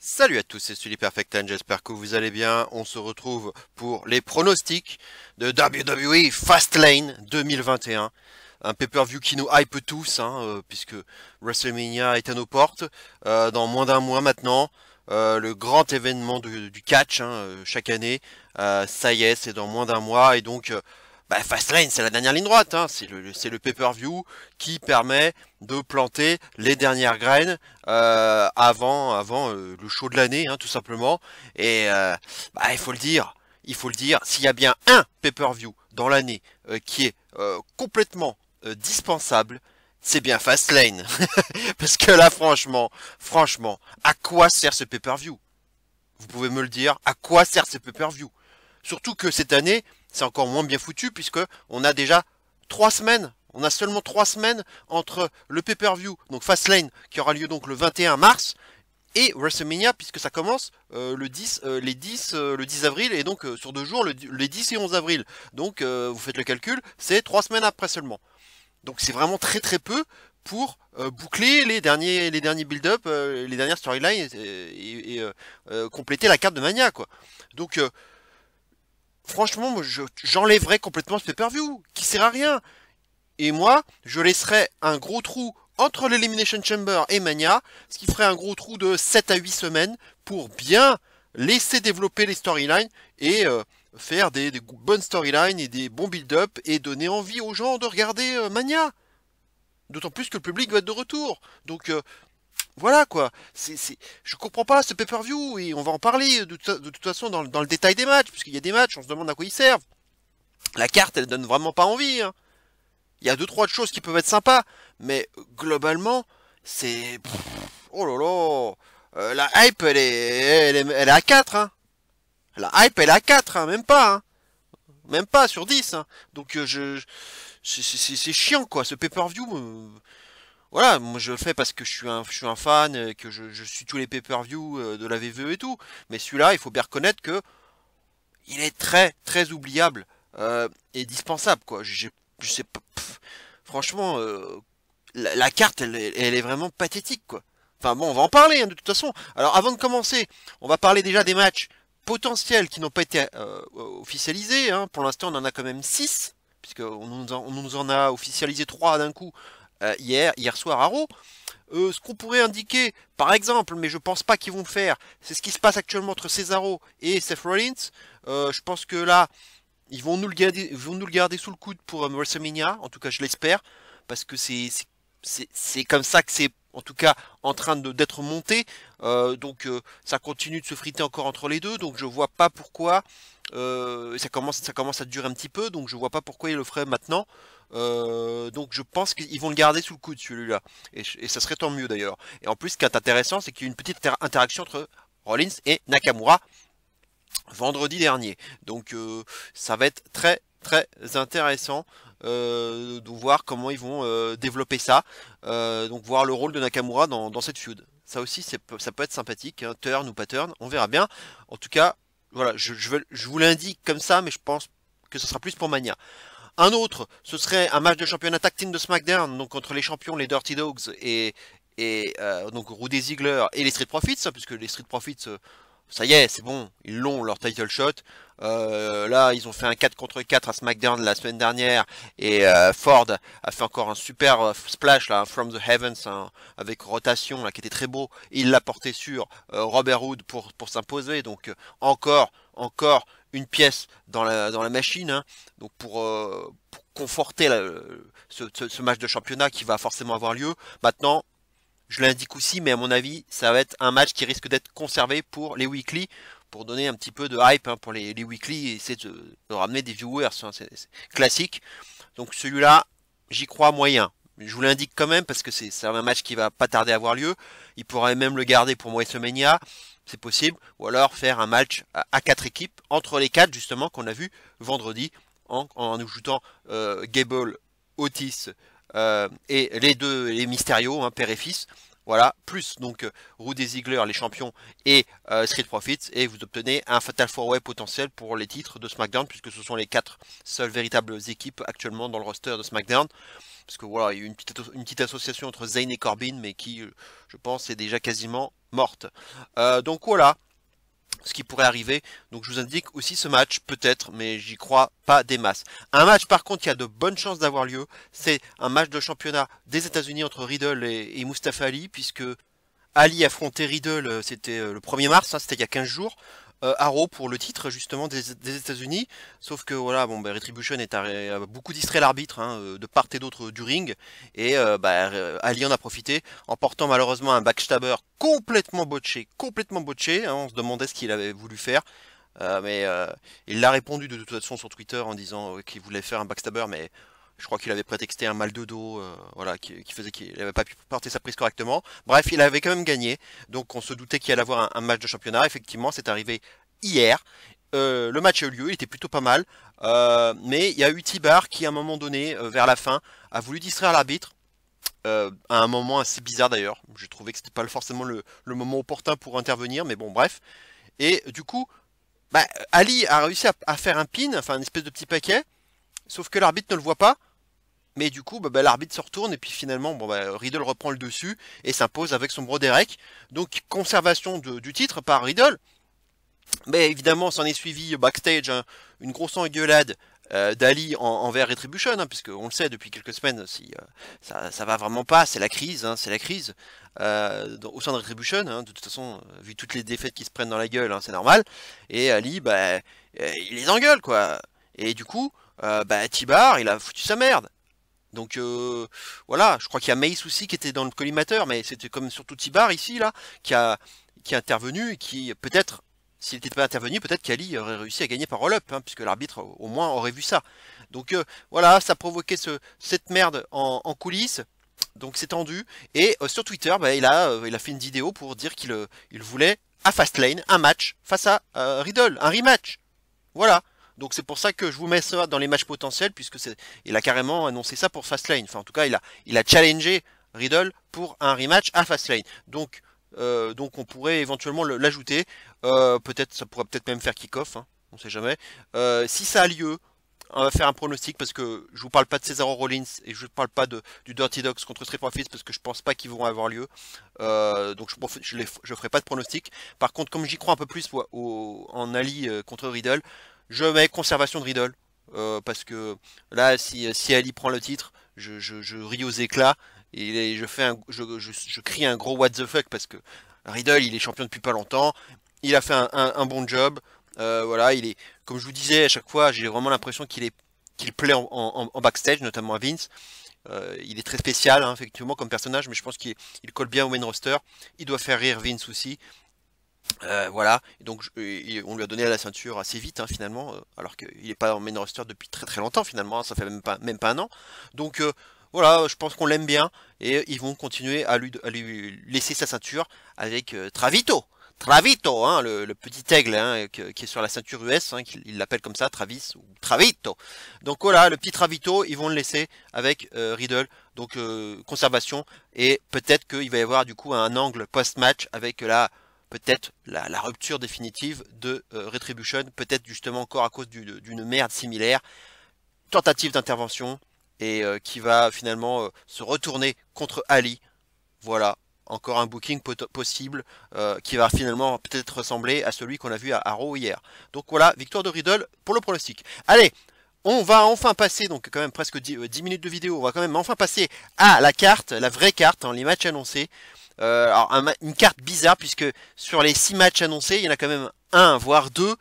Salut à tous, c'est Sully Perfectan, j'espère que vous allez bien. On se retrouve pour les pronostics de WWE Fastlane 2021. Un pay-per-view qui nous hype tous, puisque WrestleMania est à nos portes, dans moins d'un mois maintenant. Le grand événement du catch, chaque année. Ça y est, c'est dans moins d'un mois, et donc Fastlane, c'est la dernière ligne droite, c'est le pay-per-view qui permet de planter les dernières graines avant le show de l'année, tout simplement. Et il faut le dire, s'il y a bien un pay-per-view dans l'année qui est complètement dispensable, c'est bien Fastlane. Parce que là, franchement, à quoi sert ce pay-per-view? Vous pouvez me le dire, à quoi sert ce pay-per-view? Surtout que cette année, c'est encore moins bien foutu puisque on a déjà 3 semaines. On a seulement 3 semaines entre le pay-per-view, donc Fastlane, qui aura lieu donc le 21 mars, et WrestleMania, puisque ça commence le 10 avril, et donc sur 2 jours, les 10 et 11 avril. Donc vous faites le calcul, c'est 3 semaines après seulement. Donc c'est vraiment très très peu pour boucler les derniers build-up, les dernières storylines et compléter la carte de Mania, quoi. Donc franchement, moi, j'enlèverais complètement ce pay-per-view, qui sert à rien. Et moi, je laisserais un gros trou entre l'Elimination Chamber et Mania, ce qui ferait un gros trou de 7 à 8 semaines pour bien laisser développer les storylines et faire des bonnes storylines et des bons build-up et donner envie aux gens de regarder Mania. D'autant plus que le public va être de retour. Donc voilà quoi. Je comprends pas ce pay-per-view et on va en parler de toute façon dans le détail des matchs, puisqu'il y a des matchs, on se demande à quoi ils servent. La carte, elle donne vraiment pas envie. Il y a deux trois choses qui peuvent être sympas, mais globalement, c'est oh là là, la hype elle est à 4 hein. La hype elle est à 4 même pas même pas sur 10 Donc c'est chiant quoi, ce pay-per-view. Voilà, moi je le fais parce que je suis un fan, que je suis tous les pay-per-view de la VVE et tout. Mais celui-là, il faut bien reconnaître que il est très très oubliable et dispensable quoi. Je sais pas, franchement, la carte elle est vraiment pathétique quoi. Enfin bon, on va en parler de toute façon. Alors avant de commencer, on va parler déjà des matchs potentiels qui n'ont pas été officialisés. Pour l'instant, on en a quand même 6 puisqu'on on nous en a officialisé 3 d'un coup hier soir à Raw. Ce qu'on pourrait indiquer, par exemple, mais je pense pas qu'ils vont le faire, c'est ce qui se passe actuellement entre Cesaro et Seth Rollins. Je pense que là, ils vont nous le garder sous le coude pour WrestleMania, en tout cas je l'espère, parce que c'est comme ça que c'est en tout cas en train d'être monté. Donc ça continue de se friter encore entre les deux, donc je vois pas pourquoi. Ça commence à durer un petit peu, donc je vois pas pourquoi ils le feraient maintenant. Donc je pense qu'ils vont le garder sous le coude celui-là, et ça serait tant mieux d'ailleurs. Et en plus, ce qui est intéressant, c'est qu'il y a une petite interaction entre Rollins et Nakamura vendredi dernier. Donc ça va être très très intéressant de voir comment ils vont développer ça. Donc voir le rôle de Nakamura dans cette feud. Ça aussi, ça peut être sympathique, turn ou pas turn, on verra bien. En tout cas, voilà, je vous l'indique comme ça, mais je pense que ce sera plus pour Mania. Un autre, ce serait un match de championnat tag team de SmackDown, donc entre les champions, les Dirty Dogs et donc Rudy Ziggler et les Street Profits, puisque les Street Profits, ça y est, c'est bon, ils l'ont leur title shot. Là, ils ont fait un 4 contre 4 à SmackDown la semaine dernière, et Ford a fait encore un super splash là, From the Heavens, avec rotation là, qui était très beau. Il l'a porté sur Robert Roode pour s'imposer. Donc encore une pièce dans la machine, donc pour conforter ce match de championnat qui va forcément avoir lieu. Maintenant, je l'indique aussi, mais à mon avis, ça va être un match qui risque d'être conservé pour les weekly, pour donner un petit peu de hype pour les weekly et essayer de ramener des viewers. C'est classique. Donc celui-là, j'y crois moyen. Je vous l'indique quand même parce que c'est un match qui va pas tarder à avoir lieu. Il pourrait même le garder pour WrestleMania, c'est possible, ou alors faire un match à 4 équipes entre les 4 justement qu'on a vu vendredi en ajoutant Gable, Otis et les Mysterio, père et fils. Voilà, plus donc Rudy Ziggler, les champions, et Street Profits, et vous obtenez un Fatal 4-Way potentiel pour les titres de SmackDown, puisque ce sont les 4 seules véritables équipes actuellement dans le roster de SmackDown. Parce que voilà, il y a eu une petite association entre Zayn et Corbin, mais qui, je pense, est déjà quasiment morte. Donc voilà ce qui pourrait arriver. Donc je vous indique aussi ce match, peut-être, mais j'y crois pas des masses. Un match par contre qui a de bonnes chances d'avoir lieu, c'est un match de championnat des États-Unis entre Riddle et Mustafa Ali, puisque Ali affrontait Riddle, c'était le 1er mars, hein, c'était il y a 15 jours, à Raw pour le titre justement des États-Unis. Sauf que voilà, bon, bah, Retribution a beaucoup distrait l'arbitre hein, de part et d'autre du ring, et Ali en a profité en portant malheureusement un backstabber complètement botché, hein, on se demandait ce qu'il avait voulu faire. Mais il l'a répondu de toute façon sur Twitter en disant qu'il voulait faire un backstabber, mais je crois qu'il avait prétexté un mal de dos, voilà, qui faisait qu'il n'avait pas pu porter sa prise correctement. Bref, il avait quand même gagné, donc on se doutait qu'il allait avoir un match de championnat. Effectivement, c'est arrivé hier. Le match a eu lieu, il était plutôt pas mal, mais il y a eu T-Bar qui, à un moment donné, vers la fin, a voulu distraire l'arbitre. À un moment assez bizarre d'ailleurs. J'ai trouvé que c'était pas forcément le moment opportun pour intervenir, mais bon, bref. Et du coup, Ali a réussi à faire un pin, enfin une espèce de petit paquet. Sauf que l'arbitre ne le voit pas, mais du coup, l'arbitre se retourne et puis finalement, Riddle reprend le dessus et s'impose avec son Broderick. Donc, conservation du titre par Riddle. Mais évidemment, s'en est suivi backstage une grosse engueulade d'Ali envers Retribution, hein, puisque on le sait depuis quelques semaines, si ça va vraiment pas, c'est la crise, hein, c'est la crise au sein de Retribution. Hein, de toute façon, vu toutes les défaites qui se prennent dans la gueule, hein, c'est normal. Et Ali, il les engueule quoi. Et du coup, T-Bar, il a foutu sa merde. Donc voilà, je crois qu'il y a Mace aussi qui était dans le collimateur, mais c'était comme surtout T-Bar ici là, qui a intervenu et qui peut-être, s'il n'était pas intervenu, peut-être qu'Ali aurait réussi à gagner par roll-up, hein, puisque l'arbitre au moins aurait vu ça. Donc voilà, ça provoquait cette merde en coulisses. Donc c'est tendu. Et sur Twitter, il a fait une vidéo pour dire qu'il voulait à Fastlane un match face à Riddle, un rematch. Voilà. Donc c'est pour ça que je vous mets ça dans les matchs potentiels, puisque il a carrément annoncé ça pour Fastlane. Enfin en tout cas il a challengé Riddle pour un rematch à Fastlane. Donc on pourrait éventuellement l'ajouter. Peut-être ça pourrait peut-être même faire kick-off, hein, on sait jamais. Si ça a lieu, on va faire un pronostic parce que je vous parle pas de Cesaro Rollins et je vous parle pas du Dirty Dogs contre Street Profits parce que je pense pas qu'ils vont avoir lieu. Donc je ferai pas de pronostic. Par contre, comme j'y crois un peu plus en Ali contre Riddle, je mets conservation de Riddle. Parce que là, si Ali prend le titre, je ris aux éclats et je crie un gros what the fuck parce que Riddle il est champion depuis pas longtemps, il a fait un bon job. Voilà, il est, comme je vous disais à chaque fois, j'ai vraiment l'impression qu'il plaît en backstage, notamment à Vince. Il est très spécial, hein, effectivement, comme personnage, mais je pense qu'il colle bien au main roster. Il doit faire rire Vince aussi. Voilà, et donc on lui a donné la ceinture assez vite, hein, finalement, alors qu'il n'est pas en main roster depuis très très longtemps, finalement, hein, ça fait même pas un an. Donc voilà, je pense qu'on l'aime bien, et ils vont continuer à lui laisser sa ceinture avec Travito, hein, le petit aigle hein, qui est sur la ceinture US, hein, il l'appelle comme ça, Travis ou Travito. Donc voilà, le petit Travito, ils vont le laisser avec Riddle, donc conservation, et peut-être qu'il va y avoir du coup un angle post-match avec peut-être la rupture définitive de Retribution, peut-être justement encore à cause d'une merde similaire, tentative d'intervention, et qui va finalement se retourner contre Ali. Voilà. Encore un booking possible qui va finalement peut-être ressembler à celui qu'on a vu à Raw hier. Donc voilà, victoire de Riddle pour le pronostic. Allez, on va enfin passer, donc quand même presque 10 minutes de vidéo, on va quand même enfin passer à la carte, la vraie carte, hein, les matchs annoncés. Alors une carte bizarre puisque sur les 6 matchs annoncés, il y en a quand même un, voire 2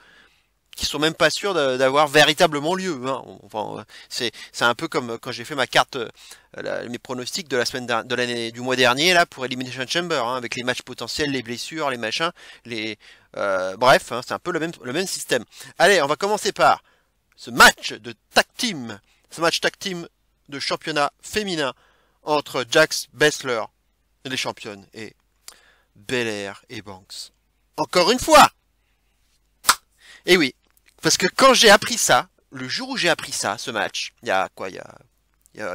qui sont même pas sûrs d'avoir véritablement lieu. Hein. Enfin, c'est un peu comme quand j'ai fait ma carte, mes pronostics de la semaine du mois dernier là pour Elimination Chamber, hein, avec les matchs potentiels, les blessures, les machins, bref, hein, c'est un peu le même système. Allez, on va commencer par ce match de tag team, de championnat féminin entre Jax Baszler, les championnes, et Belair et Banks. Encore une fois. Et oui. Parce que quand j'ai appris ça, le jour où j'ai appris ça, ce match, il y a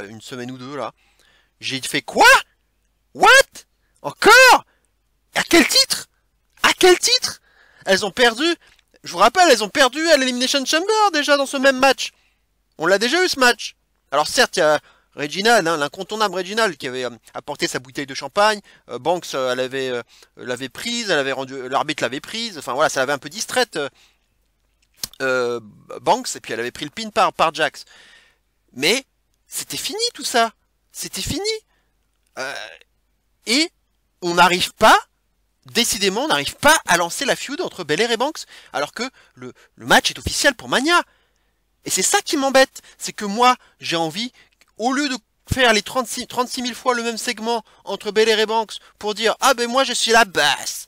une semaine ou deux là, j'ai fait quoi? What? Encore? À quel titre? À quel titre? Elles ont perdu, je vous rappelle, elles ont perdu à l'Elimination Chamber déjà dans ce même match. On l'a déjà eu ce match. Alors certes, il y a Reginald, hein, l'incontournable Reginald qui avait apporté sa bouteille de champagne. Banks l'avait prise, elle avait rendu, l'arbitre l'avait prise. Enfin voilà, ça l'avait un peu distraite Banks et puis elle avait pris le pin par Jax. Mais c'était fini tout ça, c'était fini. Euh, et on n'arrive pas, décidément, on n'arrive pas à lancer la feud entre Belair et Banks, alors que le match est officiel pour Mania. Et c'est ça qui m'embête, c'est que moi, j'ai envie, au lieu de faire les 36 000 fois le même segment entre Belair et Banks pour dire « Ah ben moi je suis la basse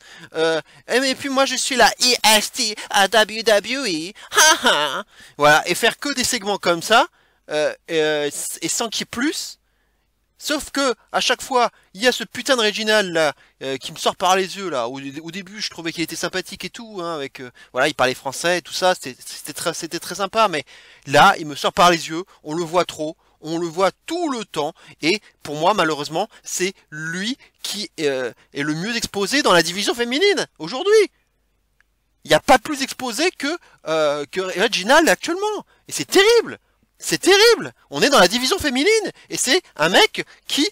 et puis moi je suis la EST à WWE, voilà, et faire que des segments comme ça, et sans qu'il y ait plus. Sauf que à chaque fois, il y a ce putain de Reginald là qui me sort par les yeux là. Au début, je trouvais qu'il était sympathique et tout, hein, avec voilà, il parlait français et tout ça, c'était très sympa. Mais là, il me sort par les yeux. On le voit trop, on le voit tout le temps. Et pour moi, malheureusement, c'est lui qui est le mieux exposé dans la division féminine aujourd'hui. Il n'y a pas plus exposé que Reginald actuellement. Et c'est terrible. C'est terrible. On est dans la division féminine et c'est un mec qui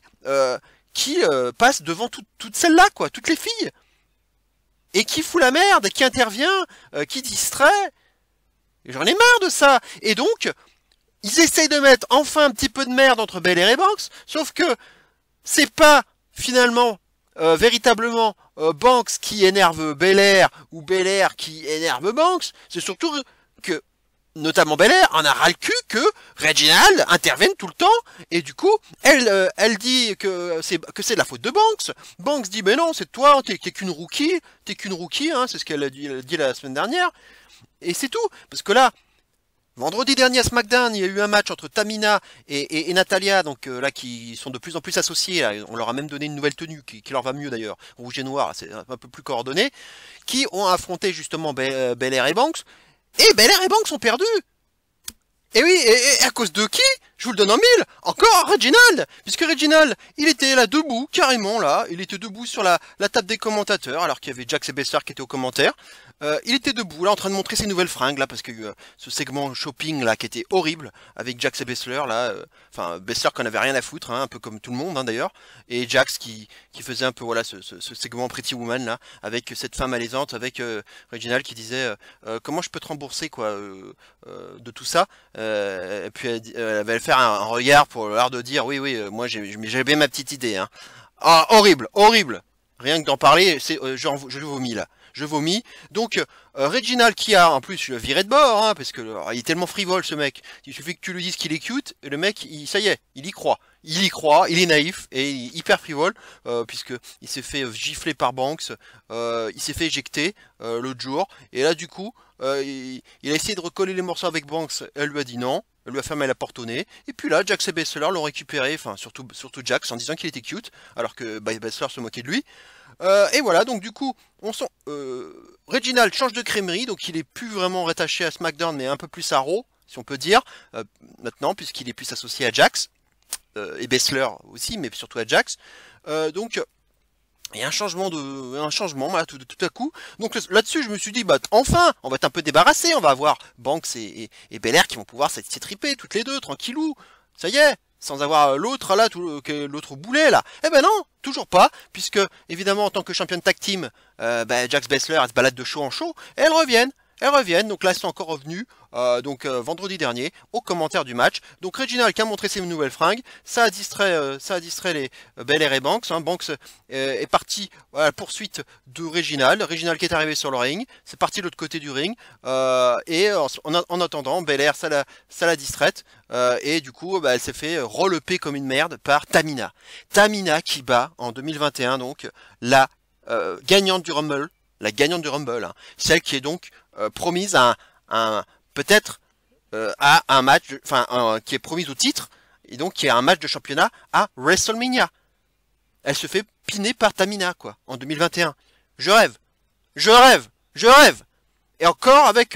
passe devant toutes celles-là, quoi, toutes les filles, et qui fout la merde, qui intervient, qui distrait. J'en ai marre de ça. Et donc, ils essayent de mettre enfin un petit peu de merde entre Belair et Banks, sauf que c'est pas finalement véritablement Banks qui énerve Belair ou Belair qui énerve Banks. C'est surtout que notamment Belair en a ras le cul que Reginald intervienne tout le temps et du coup elle dit que c'est de la faute de Banks. Banks dit mais non, c'est toi, t'es qu'une rookie, hein, c'est ce qu'elle a dit la semaine dernière et c'est tout. Parce que là, vendredi dernier à SmackDown, il y a eu un match entre Tamina et Natalia, donc là qui sont de plus en plus associés. Là, on leur a même donné une nouvelle tenue qui leur va mieux d'ailleurs, rouge et noir, c'est un peu plus coordonné, qui ont affronté justement Belair et Banks. Et Belair et Banks ont perdu. Et oui, et à cause de qui? Je vous le donne en mille. Encore Reginald. Puisque Reginald, il était là debout, carrément là. Il était debout sur la table des commentateurs, alors qu'il y avait Jax et Bessler qui étaient aux commentaires. Il était debout là en train de montrer ses nouvelles fringues là, parce que ce segment shopping là qui était horrible avec Jax et Bessler là, enfin Bessler qu'on avait rien à foutre, hein, un peu comme tout le monde hein, d'ailleurs, et Jax qui faisait un peu voilà ce segment Pretty Woman là, avec cette femme malaisante, avec Reginald qui disait comment je peux te rembourser quoi de tout ça, et puis elle va faire un regard pour l'air de dire oui moi j'ai bien ma petite idée hein. Ah horrible, horrible. Rien que d'en parler, je vomis là. Je vomis. Donc, Reginald qui a en plus viré de bord, hein, parce que il est tellement frivole ce mec. Il suffit que tu lui dises qu'il est cute, et le mec, ça y est, il y croit. Il y croit, il est naïf et il est hyper frivole, puisque il s'est fait gifler par Banks, il s'est fait éjecter l'autre jour, et là du coup, il a essayé de recoller les morceaux avec Banks, elle lui a dit non. Elle lui a fermé la porte au nez, et puis là, Jax et Bessler l'ont récupéré, enfin surtout Jax en disant qu'il était cute, alors que Bessler se moquait de lui. Et voilà, donc du coup, Reginald change de crèmerie, donc il est plus vraiment rattaché à SmackDown, mais un peu plus à Raw, si on peut dire, maintenant, puisqu'il est plus associé à Jax, et Bessler aussi, mais surtout à Jax. Donc, il y a un changement voilà, tout à coup. Donc là-dessus, je me suis dit, bah enfin, on va être un peu débarrassé, on va avoir Banks et Belair qui vont pouvoir s'étriper toutes les deux, tranquillou. Ça y est, sans avoir l'autre là, l'autre boulet là. Eh ben non, toujours pas, puisque évidemment en tant que championne tag team, Jax Bessler elle se balade de show en show, et elles reviennent, donc là elles sont encore revenues, vendredi dernier, au commentaire du match. Donc Reginald qui a montré ses nouvelles fringues, ça a distrait les Belair et Banks, hein. Banks est parti à la poursuite de Reginald qui est arrivé sur le ring, c'est parti de l'autre côté du ring, et en attendant, Belair ça l'a distraite, et du coup elle s'est fait releper comme une merde par Tamina. Tamina qui bat en 2021 donc la gagnante du Rumble, hein. Celle qui est donc promise à peut-être à un match, qui est promise au titre, et donc qui est un match de championnat à WrestleMania. Elle se fait piner par Tamina, quoi, en 2021. Je rêve. Et encore avec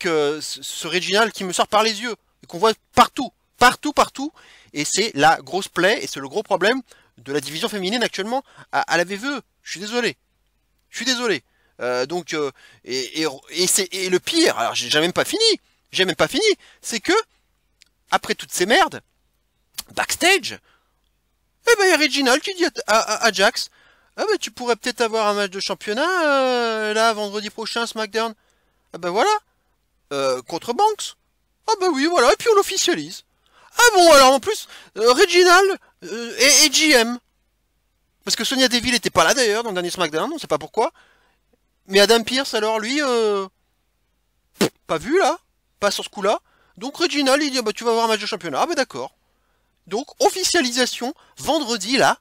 ce Reginald qui me sort par les yeux, et qu'on voit partout. Et c'est la grosse plaie, et c'est le gros problème de la division féminine actuellement à la VVE. Je suis désolé. Donc et le pire, alors j'ai même pas fini, c'est que après toutes ces merdes, Backstage, eh ben, il y a Reginald qui dit à Jax, ah ben, tu pourrais peut-être avoir un match de championnat, là, vendredi prochain, SmackDown. Ah ben voilà, contre Banks. Ah ben oui, voilà, et puis on l'officialise. Ah bon, alors en plus, Reginald et GM. Parce que Sonya Deville était pas là d'ailleurs dans le dernier SmackDown, on sait pas pourquoi. Mais Adam Pearce, alors lui, pas vu là, pas sur ce coup-là. Donc Reginald, il dit, bah tu vas avoir un match de championnat. Ah ben d'accord. Donc, officialisation, vendredi là,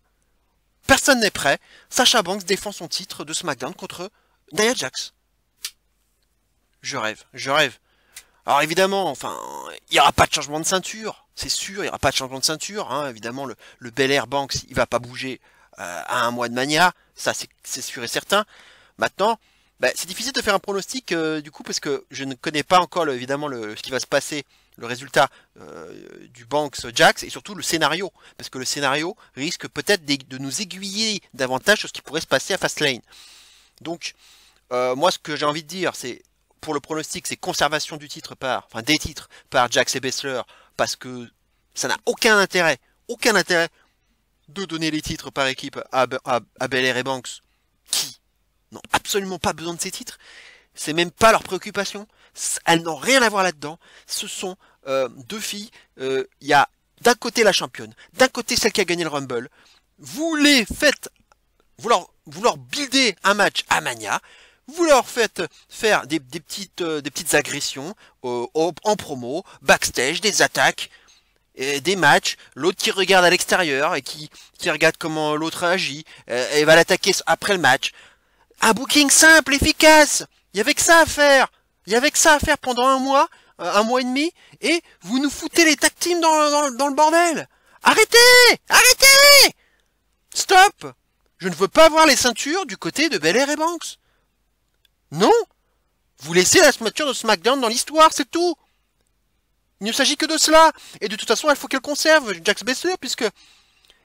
personne n'est prêt. Sasha Banks défend son titre de SmackDown contre Nia Jax. Je rêve, je rêve. Alors évidemment, enfin, il n'y aura pas de changement de ceinture, c'est sûr, il n'y aura pas de changement de ceinture, hein. Évidemment, le Bel Air Banks, il va pas bouger à un mois de Mania, ça c'est sûr et certain. Maintenant, bah, c'est difficile de faire un pronostic du coup parce que je ne connais pas encore évidemment ce qui va se passer, le résultat du Banks Jax et surtout le scénario, parce que le scénario risque peut-être de nous aiguiller davantage sur ce qui pourrait se passer à Fastlane. Donc, moi ce que j'ai envie de dire, c'est pour le pronostic, c'est conservation du titre des titres par Jax et Baszler, parce que ça n'a aucun intérêt de donner les titres par équipe à Belair et Banks, qui n'ont absolument pas besoin de ces titres. C'est même pas leur préoccupation. Elles n'ont rien à voir là-dedans. Ce sont deux filles. Il y a d'un côté la championne, d'un côté celle qui a gagné le Rumble. Vous les faites, vous leur buildez un match à Mania. Vous leur faites faire des petites agressions en promo, backstage, des attaques, des matchs, l'autre qui regarde à l'extérieur et qui regarde comment l'autre agit, et va l'attaquer après le match. Un booking simple, efficace. Il y avait que ça à faire. Il y avait que ça à faire pendant un mois et demi, et vous nous foutez les tag teams dans le bordel. Arrêtez! Arrêtez! Stop! Je ne veux pas voir les ceintures du côté de Belair et Banks. Non! Vous laissez la ceinture de SmackDown dans l'histoire, c'est tout! Il ne s'agit que de cela! Et de toute façon, il faut qu'elle conserve Jax Baszler, puisque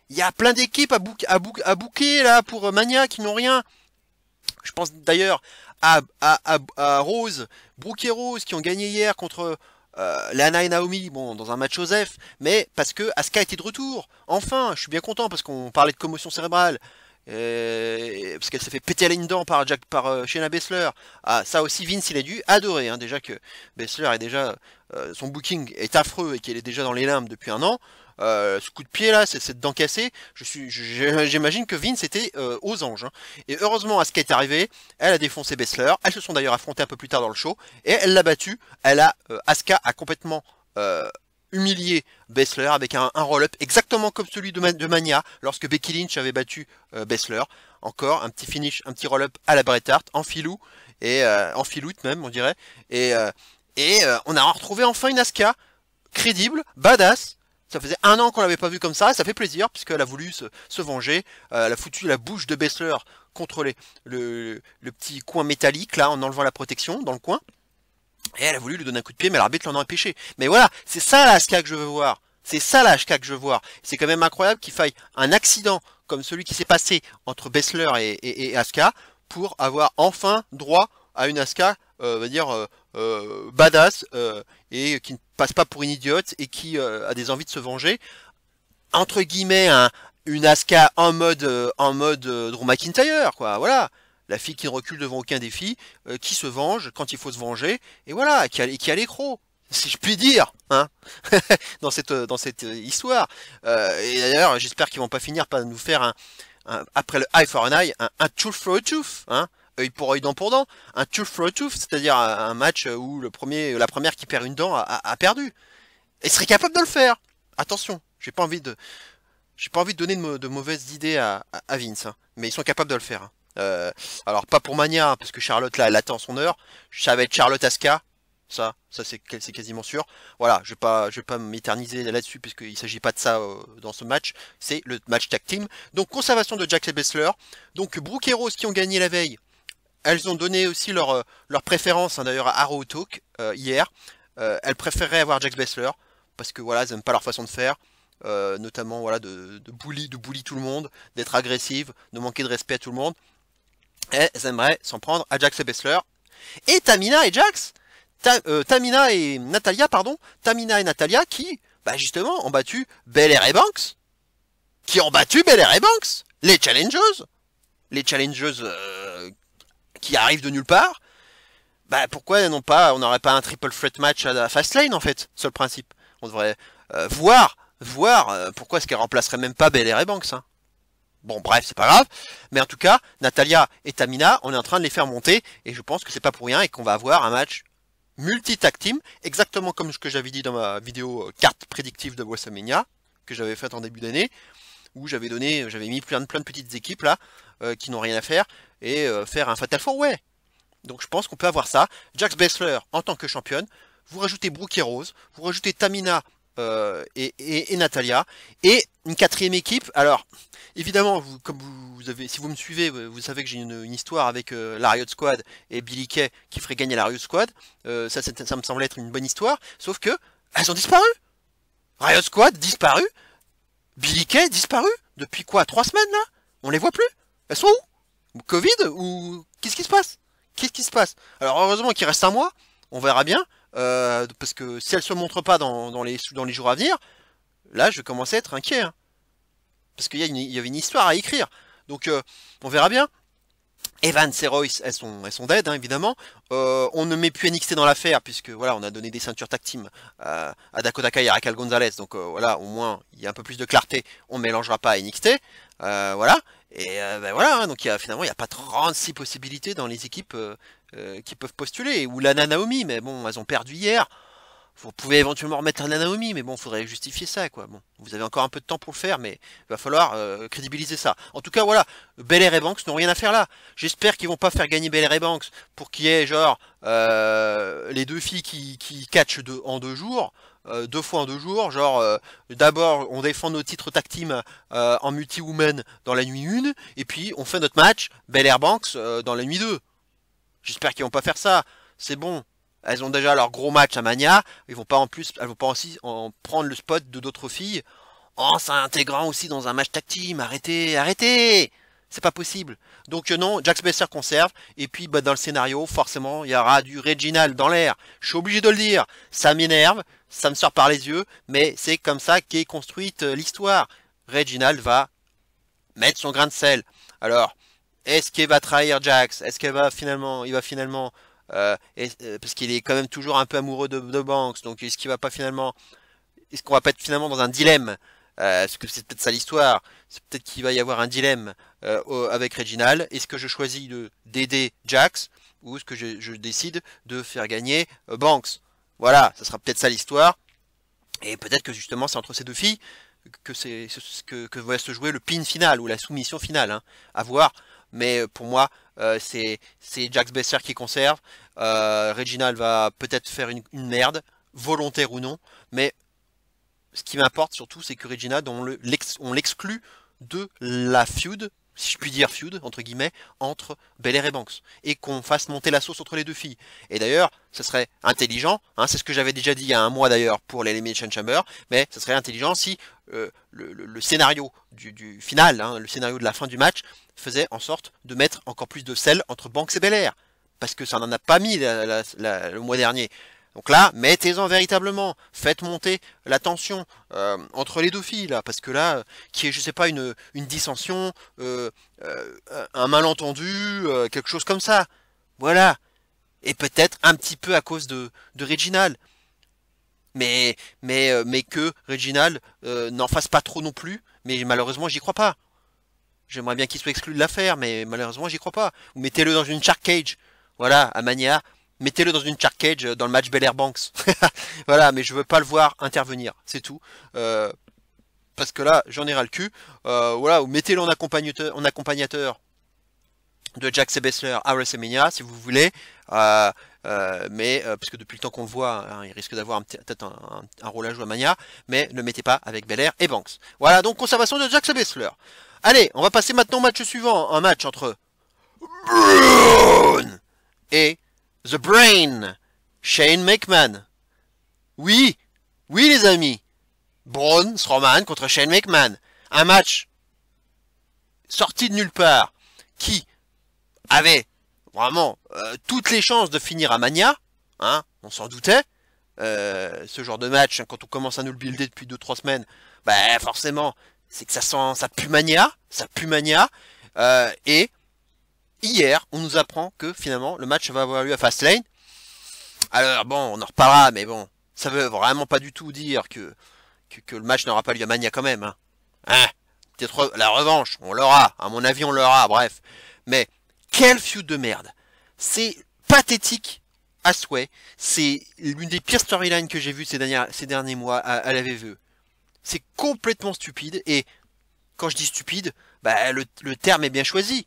il y a plein d'équipes à booker là pour Mania qui n'ont rien. Je pense d'ailleurs à Rose, Brooke et Rose qui ont gagné hier contre Lana et Naomi, bon, dans un match Joseph, mais parce que Asuka était de retour. Enfin, je suis bien content parce qu'on parlait de commotion cérébrale. Parce qu'elle s'est fait péter une dent par Shayna Baszler. Ah, ça aussi Vince il a dû adorer, hein, déjà que Baszler est déjà son booking est affreux et qu'elle est déjà dans les limbes depuis un an. Ce coup de pied là, cette dent cassée, j'imagine que Vince était aux anges, hein. Et heureusement Asuka est arrivée, elle a défoncé Baszler, elles se sont d'ailleurs affrontées un peu plus tard dans le show, et elle l'a battue. Asuka a complètement humilié Baszler avec un roll-up exactement comme celui de Mania lorsque Becky Lynch avait battu Baszler. Encore un petit finish, un petit roll-up à la Bret Hart en filou et en filoute même on dirait. Et on a retrouvé enfin une Asuka crédible, badass. Ça faisait un an qu'on l'avait pas vu comme ça, et ça fait plaisir puisqu'elle a voulu se venger. Elle a foutu la bouche de Baszler contre le petit coin métallique là en enlevant la protection dans le coin. Et elle a voulu lui donner un coup de pied, mais l'arbitre l'en a empêché. Mais voilà, c'est ça la Asuka que je veux voir. C'est ça la Asuka que je veux voir. C'est quand même incroyable qu'il faille un accident comme celui qui s'est passé entre Baszler et Asuka pour avoir enfin droit à une Asuka, on va dire, badass, et qui ne passe pas pour une idiote et qui a des envies de se venger. Entre guillemets, une Asuka en mode Drew McIntyre, quoi, voilà. La fille qui ne recule devant aucun défi, qui se venge quand il faut se venger, et voilà, qui a l'écro, si je puis dire, hein, dans cette histoire. Et d'ailleurs, j'espère qu'ils vont pas finir par nous faire après le eye for an eye, un tooth for a tooth, hein, œil pour œil, dent pour dent, un tooth for a tooth, c'est-à-dire un match où la première qui perd une dent a perdu. Et serait capable de le faire. Attention, j'ai pas envie de donner de mauvaises idées à Vince, hein, mais ils sont capables de le faire, hein. Alors pas pour Mania, hein, parce que Charlotte là elle attend son heure. Ça va être Charlotte Asuka, ça c'est quasiment sûr. Voilà, je vais pas m'éterniser là-dessus puisqu'il s'agit pas de ça dans ce match. C'est le match tag team. Donc conservation de Jax et Baszler. Donc Brooke et Rose qui ont gagné la veille. Elles ont donné aussi leur préférence, hein, d'ailleurs à Arrow Talk hier. Elles préféreraient avoir Jax Baszler parce que voilà, elles n'aiment pas leur façon de faire. Notamment voilà de bully tout le monde, d'être agressive, de manquer de respect à tout le monde. Et elles aimeraient s'en prendre à Jax et Baszler. Et Tamina et Natalia qui bah justement, ont battu Belair et Banks, qui ont battu Belair et Banks, les challengers qui arrivent de nulle part. Bah pourquoi on n'aurait pas un triple threat match à la Fastlane en fait, seul principe. On devrait voir pourquoi est-ce qu'elle remplacerait même pas Belair et Banks. Hein. Bon bref, c'est pas grave, mais en tout cas, Natalya et Tamina, on est en train de les faire monter, et je pense que c'est pas pour rien, et qu'on va avoir un match multi-tag team, exactement comme ce que j'avais dit dans ma vidéo carte prédictive de WrestleMania, que j'avais faite en début d'année, où j'avais mis plein de petites équipes là, qui n'ont rien à faire, et faire un Fatal 4-Way. Donc je pense qu'on peut avoir ça. Jax Baszler en tant que championne, vous rajoutez Brooke et Rose, vous rajoutez Tamina et Natalya, et une quatrième équipe. Alors, évidemment, si vous me suivez, vous savez que j'ai une histoire avec la Riot Squad et Billie Kay qui ferait gagner la Riot Squad. Ça me semble être une bonne histoire, sauf que elles ont disparu. Riot Squad disparu, Billie Kay disparu. Depuis quoi, 3 semaines là? On les voit plus. Elles sont où? Covid ou qu'est-ce qui se passe? Qu'est-ce qui se passe? Alors heureusement qu'il reste un mois, on verra bien, parce que si elles se montrent pas dans les jours à venir, là je vais commencer à être inquiet. Hein. Parce qu'il y avait une histoire à écrire. Donc on verra bien. Evans et Royce, elles sont dead, hein, évidemment. On ne met plus NXT dans l'affaire, puisque voilà, on a donné des ceintures tag team à Dakota Kai et à Raquel Gonzalez. Donc voilà, au moins, il y a un peu plus de clarté. On ne mélangera pas à NXT. Voilà. Et ben voilà, hein, donc finalement, il n'y a pas 36 possibilités dans les équipes qui peuvent postuler. Ou la Naomi, mais bon, elles ont perdu hier. Vous pouvez éventuellement remettre un Naomi, mais bon, il faudrait justifier ça, quoi. Bon, vous avez encore un peu de temps pour le faire, mais il va falloir crédibiliser ça. En tout cas, voilà, Belair et Banks n'ont rien à faire là. J'espère qu'ils vont pas faire gagner Belair et Banks pour qu'il y ait, genre, les deux filles qui catchent en 2 jours, 2 fois en 2 jours, genre, d'abord, on défend nos titres tag team en multi-woman dans la nuit 1, et puis on fait notre match Belair Banks dans la nuit 2. J'espère qu'ils vont pas faire ça. C'est bon. Elles ont déjà leur gros match à Mania. Elles vont pas aussi en prendre le spot de d'autres filles en s'intégrant aussi dans un match tag team. Arrêtez. C'est pas possible. Donc non, Jax Baszler conserve. Et puis dans le scénario, forcément, il y aura du Reginald dans l'air. Je suis obligé de le dire. Ça m'énerve, ça me sort par les yeux, mais c'est comme ça qu'est construite l'histoire. Reginald va mettre son grain de sel. Alors, est-ce qu'il va trahir Jax? Est-ce qu'il va finalement, parce qu'il est quand même toujours un peu amoureux de Banks, donc est-ce qu'on va pas être finalement dans un dilemme? Parce que c'est peut-être ça l'histoire. C'est peut-être qu'il va y avoir un dilemme avec Reginald. Est-ce que je choisis d'aider Jax ou est-ce que je décide de faire gagner Banks? Voilà, ça sera peut-être ça l'histoire. Et peut-être que justement c'est entre ces deux filles que va se jouer le pin final ou la soumission finale. Hein, à voir. Mais pour moi, c'est Jax Baszler qui conserve. Reginald va peut-être faire une merde, volontaire ou non. Mais ce qui m'importe surtout, c'est que Reginald, on l'exclut de la feud, si je puis dire feud, entre guillemets, entre Belair et Banks. Et qu'on fasse monter la sauce entre les deux filles. Et d'ailleurs, ce serait intelligent, hein, c'est ce que j'avais déjà dit il y a un mois d'ailleurs pour l'Elimination Chamber, mais ce serait intelligent si le scénario du final, hein, le scénario de la fin du match, faisait en sorte de mettre encore plus de sel entre Banks et Belair. Parce que ça n'en a pas mis le mois dernier. Donc là, mettez-en véritablement, faites monter la tension entre les deux filles là, parce que là, qui est, je sais pas, une dissension, un malentendu, quelque chose comme ça. Voilà. Et peut-être un petit peu à cause de Reginald. Mais que Reginald n'en fasse pas trop non plus. Mais malheureusement, j'y crois pas. J'aimerais bien qu'il soit exclu de l'affaire, mais malheureusement, j'y crois pas. Ou mettez-le dans une shark cage. Voilà, à Mania. Mettez-le dans une shark cage dans le match Belair Banks. Voilà, mais je veux pas le voir intervenir. C'est tout. Parce que là, j'en ai ras le cul. Voilà, ou mettez-le en accompagnateur de Jax et Baszler à WrestleMania, si vous voulez. Parce que depuis le temps qu'on le voit, hein, il risque d'avoir peut-être un rôle à jouer à Mania. Mais ne le mettez pas avec Belair et Banks. Voilà, donc conservation de Jax et Baszler. Allez, on va passer maintenant au match suivant. Un match entre Braun et The Brain, Shane McMahon. Oui, les amis. Braun Strowman contre Shane McMahon. Un match sorti de nulle part qui avait vraiment toutes les chances de finir à Mania. Hein, on s'en doutait. ce genre de match, hein, quand on commence à nous le builder depuis 2 3 semaines, bah forcément, c'est que ça pue mania, ça pue mania. Et hier, on nous apprend que finalement le match va avoir lieu à Fastlane. Alors bon, on en reparlera, mais bon, ça veut vraiment pas du tout dire que le match n'aura pas lieu à Mania quand même. Hein. Hein, peut-être la revanche, on l'aura. À mon avis, on l'aura. Bref, mais quel feud de merde. C'est pathétique à souhait. C'est l'une des pires storylines que j'ai vues ces derniers mois à la VVE. C'est complètement stupide. Et quand je dis stupide, bah, le terme est bien choisi.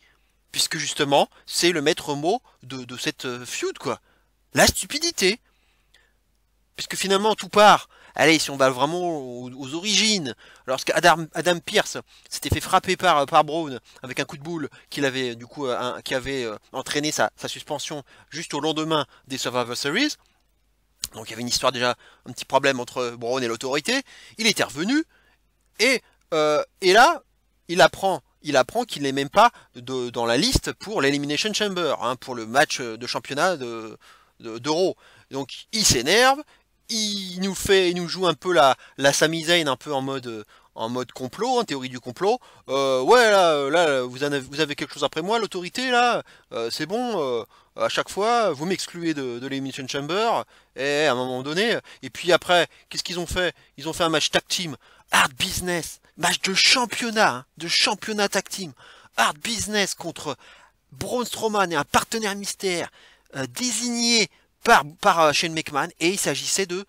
Puisque justement, c'est le maître mot de cette feud, quoi. La stupidité. Puisque finalement, tout part. Allez, si on va vraiment aux origines, lorsque Adam Pearce s'était fait frapper par Braun avec un coup de boule qu'il avait du coup qui avait entraîné sa suspension juste au lendemain des Survivor Series. Donc il y avait une histoire déjà, un petit problème entre Braun et l'autorité. Il était revenu et là il apprend qu'il n'est même pas dans la liste pour l'Elimination Chamber, hein, pour le match de championnat d'Euro. Donc il s'énerve, il nous joue un peu la Sami Zayn, un peu en mode complot, en théorie du complot. Ouais, là vous avez quelque chose après moi, l'autorité, là, c'est bon, à chaque fois, vous m'excluez de l'Elimination Chamber, et à un moment donné, et puis après, qu'est-ce qu'ils ont fait? Ils ont fait un match tag team, Hard Business, match de championnat tag team, Hard Business contre Braun Strowman et un partenaire mystère désigné par Shane McMahon, et il s'agissait de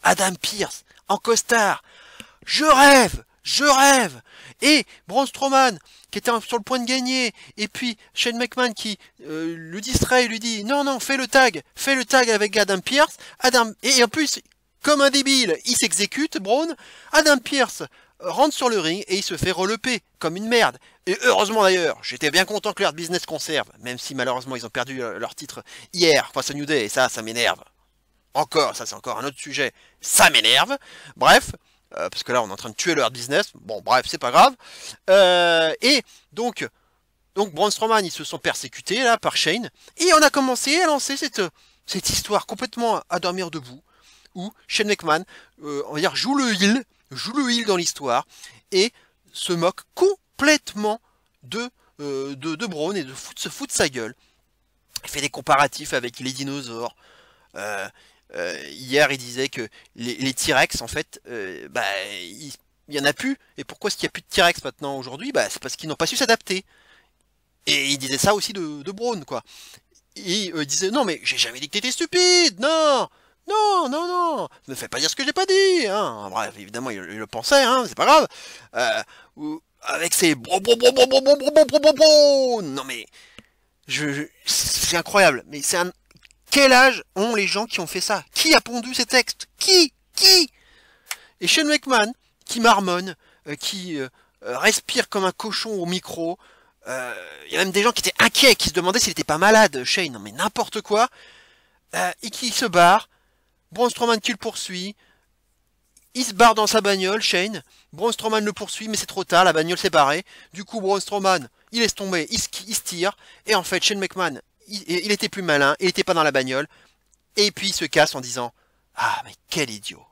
Adam Pearce en costard. Je rêve. Et Braun Strowman qui était sur le point de gagner, et puis Shane McMahon qui le distrait et lui dit non, fais le tag avec Adam Pearce. Et en plus, comme un débile, il s'exécute, Braun. Adam Pearce rentre sur le ring et il se fait releper comme une merde. Et heureusement d'ailleurs, j'étais bien content que leur business conserve, même si malheureusement ils ont perdu leur titre hier face à New Day, et ça m'énerve. Encore, ça c'est encore un autre sujet, ça m'énerve. Bref, parce que là on est en train de tuer leur business, bon bref, c'est pas grave. Et donc Braun Strowman, ils se sont persécutés là par Shane, et on a commencé à lancer cette histoire complètement à dormir debout, où Shane McMahon, on va dire, joue le heel dans l'histoire, et se moque complètement de Braun et se fout de sa gueule. Il fait des comparatifs avec les dinosaures. Hier, il disait que les T-Rex, en fait, il y en a plus. Et pourquoi est-ce qu'il n'y a plus de T-Rex maintenant aujourd'hui? Bah, c'est parce qu'ils n'ont pas su s'adapter. Et il disait ça aussi de Braun, quoi. Et il disait non, mais j'ai jamais dit que t'étais stupide, non. Ne me fais pas dire ce que j'ai pas dit, hein. Bref, évidemment, il le pensait, hein, c'est pas grave. Avec ses non mais c'est incroyable. Mais quel âge ont les gens qui ont fait ça? Qui a pondu ces textes? Qui? Et Shane McMahon qui marmonne, qui respire comme un cochon au micro. Il y a même des gens qui étaient inquiets, qui se demandaient s'il était pas malade, Shane. Non mais n'importe quoi. Et qui se barre. Braun Strowman qui le poursuit. Il se barre dans sa bagnole, Shane. Braun Strowman le poursuit, mais c'est trop tard, la bagnole s'est barrée. Du coup, Braun Strowman, il laisse tomber, il se tire. Et en fait, Shane McMahon, il était plus malin, il était pas dans la bagnole. Et puis il se casse en disant ah, mais quel idiot.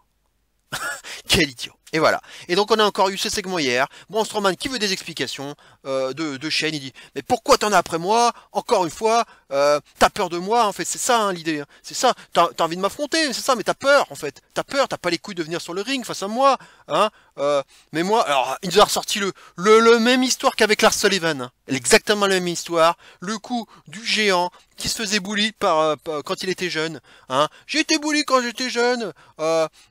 Quel idiot. Et voilà. Et donc on a encore eu ce segment hier. Braun Strowman qui veut des explications de Shane. Il dit mais pourquoi t'en as après moi? Encore une fois, t'as peur de moi en fait. C'est ça hein, l'idée. Hein. C'est ça. T'as envie de m'affronter. C'est ça. Mais t'as peur en fait. T'as peur. T'as pas les couilles de venir sur le ring face à moi. Hein. Mais moi, alors il nous a ressorti le même histoire qu'avec Lars Sullivan. Hein. Exactement la même histoire. Le coup du géant qui se faisait bully quand il était jeune. Hein. J'ai été bully quand j'étais jeune.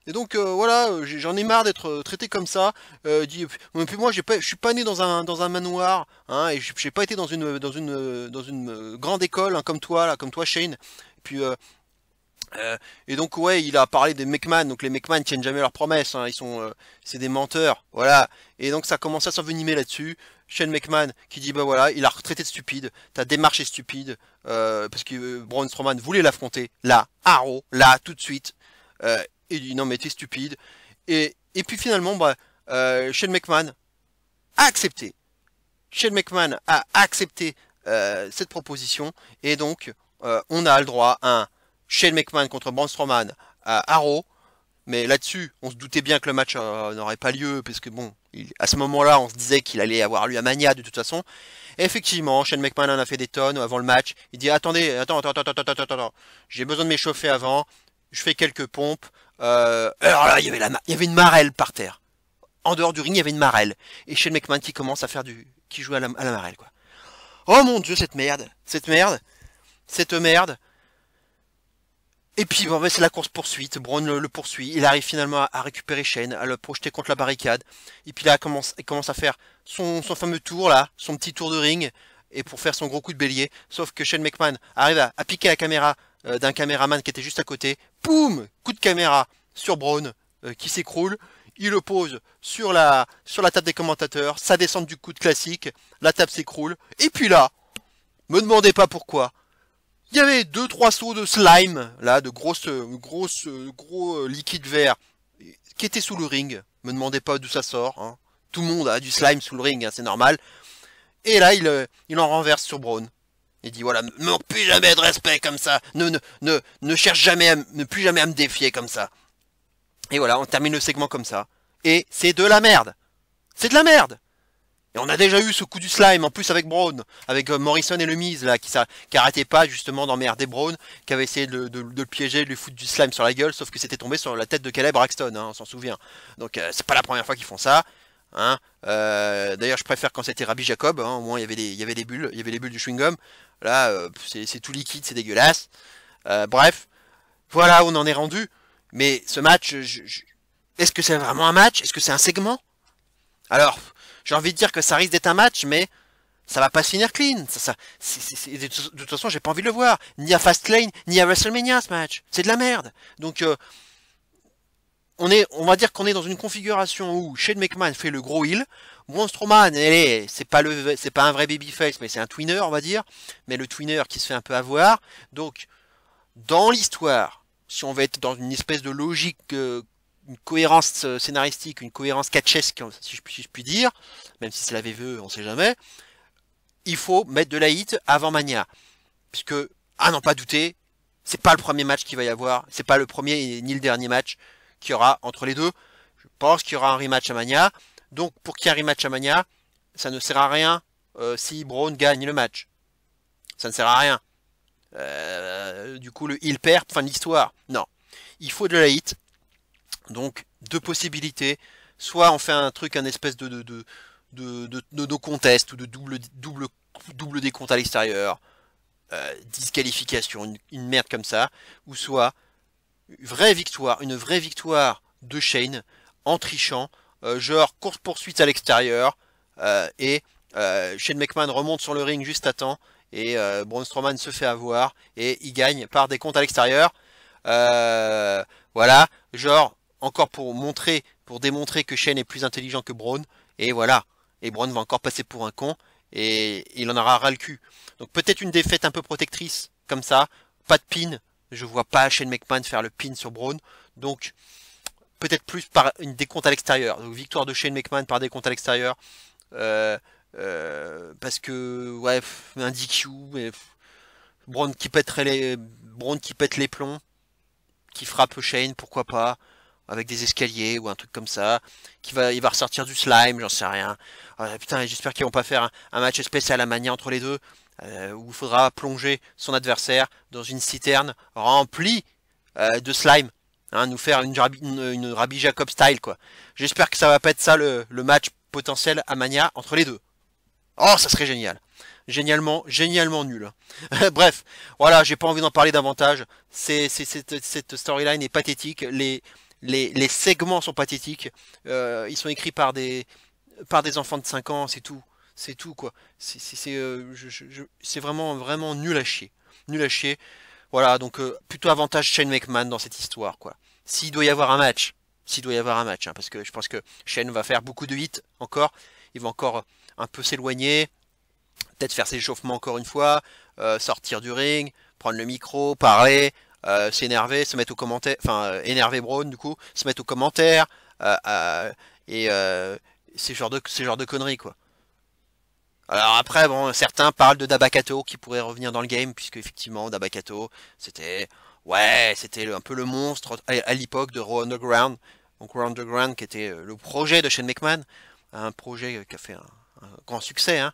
Et donc voilà, j'en ai marre d'être traité comme ça. Puis moi, je suis pas né dans un manoir, hein, et j'ai pas été dans une grande école, hein, comme toi Shane. Et donc ouais, il a parlé des McMahon, donc les McMahon tiennent jamais leurs promesses, hein, c'est des menteurs, voilà. Et donc ça commence à s'envenimer là-dessus. Shane McMahon qui dit bah voilà, il a retraité de stupide, ta démarche est stupide, parce que Braun Strowman voulait l'affronter, là, à Raw, là, tout de suite. Il dit non mais t'es stupide. Et puis finalement, Shane McMahon a accepté. Shane McMahon a accepté cette proposition, et donc on a le droit à un Shane McMahon contre Braun Strowman à Raw. Mais là-dessus, on se doutait bien que le match n'aurait pas lieu, parce que bon, à ce moment-là, on se disait qu'il allait avoir lieu à Mania de toute façon. Et effectivement, Shane McMahon en a fait des tonnes avant le match. Il dit attendez, attends, j'ai besoin de m'échauffer avant. Je fais quelques pompes. Alors là, il y avait une marelle par terre. En dehors du ring, il y avait une marelle. Et Shane McMahon qui commence à faire qui joue à la marelle, quoi. Oh mon dieu, cette merde. Et puis bon, c'est la course poursuite, Braun le poursuit, il arrive finalement à récupérer Shane, à le projeter contre la barricade, et puis là il commence à faire son fameux tour là, son petit tour de ring, et pour faire son gros coup de bélier, sauf que Shane McMahon arrive à piquer la caméra d'un caméraman qui était juste à côté, poum, coup de caméra sur Braun qui s'écroule, il le pose sur la table des commentateurs, ça descend du coup de classique, la table s'écroule, et puis là, me demandez pas pourquoi. Il y avait 2-3 seaux de slime, là, de gros liquide vert, qui étaient sous le ring. Me demandez pas d'où ça sort. Hein. Tout le monde a du slime sous le ring, hein, c'est normal. Et là, il en renverse sur Braun. Il dit voilà, ne manque plus jamais de respect comme ça. Ne cherche jamais, ne plus jamais à me défier comme ça. Et voilà, on termine le segment comme ça. Et c'est de la merde. C'est de la merde. Et on a déjà eu ce coup du slime, en plus avec Braun, avec Morrison et le Miz, là, qui arrêtait pas justement d'emmerder Braun, qui avait essayé de le piéger, de lui foutre du slime sur la gueule, sauf que c'était tombé sur la tête de Caleb Braxton, hein, on s'en souvient. Donc c'est pas la première fois qu'ils font ça. Hein. D'ailleurs je préfère quand c'était Rabbi Jacob, hein, au moins il y avait les bulles, il y avait les bulles du chewing-gum. Là c'est tout liquide, c'est dégueulasse. Bref, voilà où on en est rendu. Mais ce match, est-ce que c'est vraiment un match? Est-ce que c'est un segment? Alors, j'ai envie de dire que ça risque d'être un match, mais ça va pas se finir clean. De toute façon, j'ai pas envie de le voir. Ni à Fastlane, ni à WrestleMania ce match. C'est de la merde. Donc, on va dire qu'on est dans une configuration où Shane McMahon fait le gros heel. Braun Strowman, c'est pas un vrai babyface, mais c'est un twinner, on va dire. Mais le twinner qui se fait un peu avoir. Donc, dans l'histoire, si on veut être dans une espèce de logique une cohérence scénaristique, une cohérence catchesque, si je puis dire, même si c'est la VVE, on sait jamais, il faut mettre de la hit avant Mania. Puisque, à n'en pas douter, c'est pas le premier match qu'il va y avoir, c'est pas le premier ni le dernier match qu'il y aura entre les deux. Je pense qu'il y aura un rematch à Mania. Donc, pour qu'il y ait un rematch à Mania, ça ne sert à rien si Braun gagne le match. Ça ne sert à rien. Du coup, le heel perd, fin de l'histoire. Non. Il faut de la hit. Donc, deux possibilités. Soit on fait un truc, un espèce de no contest ou de double décompte à l'extérieur. Disqualification, une merde comme ça. Ou soit une vraie victoire de Shane en trichant. Genre course-poursuite à l'extérieur. Et Shane McMahon remonte sur le ring juste à temps. Et Braun Strowman se fait avoir. Et il gagne par décompte à l'extérieur. Voilà. Genre... Encore pour démontrer que Shane est plus intelligent que Braun, et voilà. Et Braun va encore passer pour un con, et il en aura ras le cul. Donc peut-être une défaite un peu protectrice, comme ça, pas de pin, je vois pas Shane McMahon faire le pin sur Braun, donc peut-être plus par une décompte à l'extérieur. Donc victoire de Shane McMahon par décompte à l'extérieur, parce que, ouais, un DQ, Braun qui pète les plombs, qui frappe Shane, pourquoi pas, avec des escaliers ou un truc comme ça, il va ressortir du slime, j'en sais rien. Putain, j'espère qu'ils vont pas faire un match spécial à Mania entre les deux, où il faudra plonger son adversaire dans une citerne remplie de slime, hein, nous faire une Rabbi Jacob style, quoi. J'espère que ça va pas être ça le match potentiel à Mania entre les deux. Oh, ça serait génial. Génialement nul. Bref, voilà, j'ai pas envie d'en parler davantage. Cette storyline est pathétique. Les segments sont pathétiques. Ils sont écrits par des enfants de 5 ans, c'est tout. C'est tout, quoi. C'est vraiment nul à chier. Nul à chier. Voilà, donc plutôt avantage Shane McMahon dans cette histoire, quoi. S'il doit y avoir un match, hein, parce que je pense que Shane va faire beaucoup de hits encore. Il va encore un peu s'éloigner. Peut-être faire ses échauffements encore une fois. Sortir du ring. Prendre le micro. Parler. S'énerver, se mettre aux commentaires, enfin énerver Braun du coup, se mettre aux commentaires et ces genres de conneries, quoi. Alors après bon, certains parlent de Dabakato qui pourrait revenir dans le game puisque effectivement Dabakato c'était Ouais, c'était un peu le monstre à l'époque de Raw Underground. Donc Raw Underground qui était le projet de Shane McMahon, un projet qui a fait un grand succès, hein.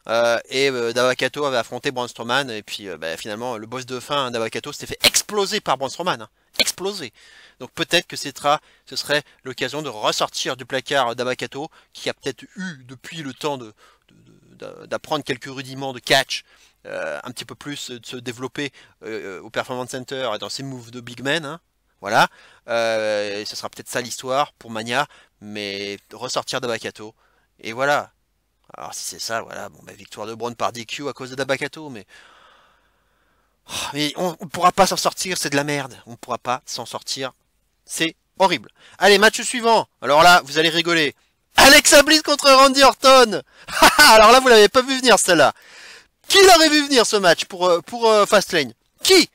Dabba-Kato avait affronté Braun Strowman et puis finalement le boss de fin, Dabba-Kato, s'était fait exploser par Braun Strowman, hein. Exploser. Donc peut-être que ce serait l'occasion de ressortir du placard Dabba-Kato, qui a peut-être eu depuis le temps d'apprendre quelques rudiments de catch, un petit peu plus de se développer au Performance Center et dans ses moves de Big Man, hein. Voilà. Et ce sera peut-être ça l'histoire pour Mania, mais ressortir Dabba-Kato. Et voilà. Alors si c'est ça, voilà, bon, victoire de Braun par DQ à cause de Dabba-Kato, mais on pourra pas s'en sortir, c'est de la merde. On pourra pas s'en sortir, c'est horrible. Allez, match suivant. Alors là, vous allez rigoler. Alexa Bliss contre Randy Orton. Alors là, vous l'avez pas vu venir celle-là. Qui l'aurait vu venir ce match pour Fastlane? Qui?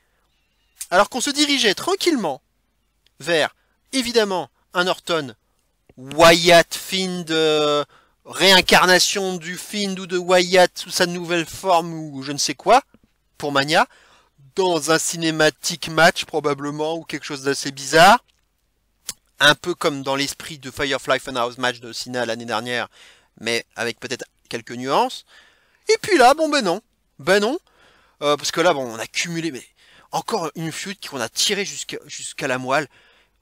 Alors qu'on se dirigeait tranquillement vers, évidemment, un Orton Wyatt Fiend, réincarnation du Fiend ou de Wyatt sous sa nouvelle forme ou je ne sais quoi, pour Mania, dans un cinématique match probablement, ou quelque chose d'assez bizarre, un peu comme dans l'esprit de Firefly Funhouse match de Cena l'année dernière, mais avec peut-être quelques nuances. Et puis là, bon ben non, parce que là, bon, on a cumulé, mais encore une feud qu'on a tiré jusqu'à la moelle.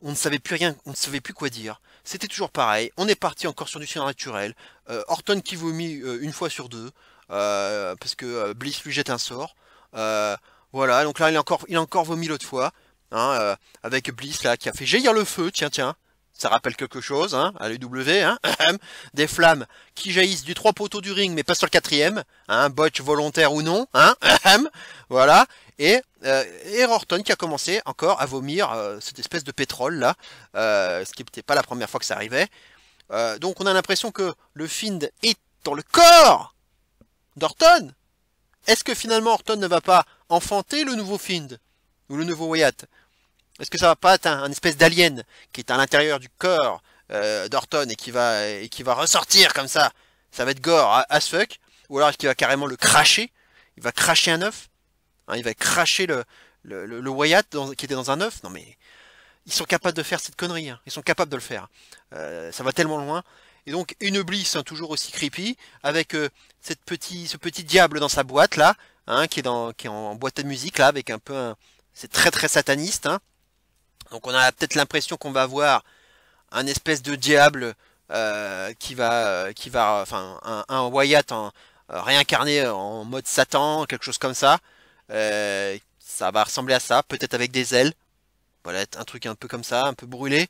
On ne savait plus rien, on ne savait plus quoi dire. C'était toujours pareil. On est parti encore sur du surnaturel. Orton qui vomit une fois sur deux, parce que Bliss lui jette un sort. Voilà, donc là il a encore vomi l'autre fois, hein, avec Bliss là qui a fait jaillir le feu. Tiens, ça rappelle quelque chose, hein, à l'UW, hein. Des flammes qui jaillissent du 3 poteaux du ring, mais pas sur le quatrième, hein, botch volontaire ou non, hein. Voilà. Et Orton qui a commencé encore à vomir cette espèce de pétrole là, ce qui n'était pas la première fois que ça arrivait. Donc on a l'impression que le Fiend est dans le corps d'Orton. Est-ce que finalement Orton ne va pas enfanter le nouveau Fiend ou le nouveau Wyatt? Est-ce que ça va pas être un espèce d'alien qui est à l'intérieur du corps d'Orton et qui va ressortir comme ça? Ça va être gore as fuck. Ou alors est-ce qu'il va carrément le cracher? Il va cracher un œuf? Hein, il va cracher le Wyatt qui était dans un œuf? Non mais ils sont capables de faire cette connerie, hein. Ils sont capables de le faire. Ça va tellement loin. Et donc une Bliss, hein, toujours aussi creepy, avec ce petit diable dans sa boîte là, hein, qui est en boîte de musique là, avec un peu c'est très très sataniste, hein. Donc on a peut-être l'impression qu'on va avoir un espèce de diable enfin un Wyatt réincarné en mode Satan, quelque chose comme ça. Ça va ressembler à ça, peut-être avec des ailes. Voilà, un truc un peu comme ça, un peu brûlé.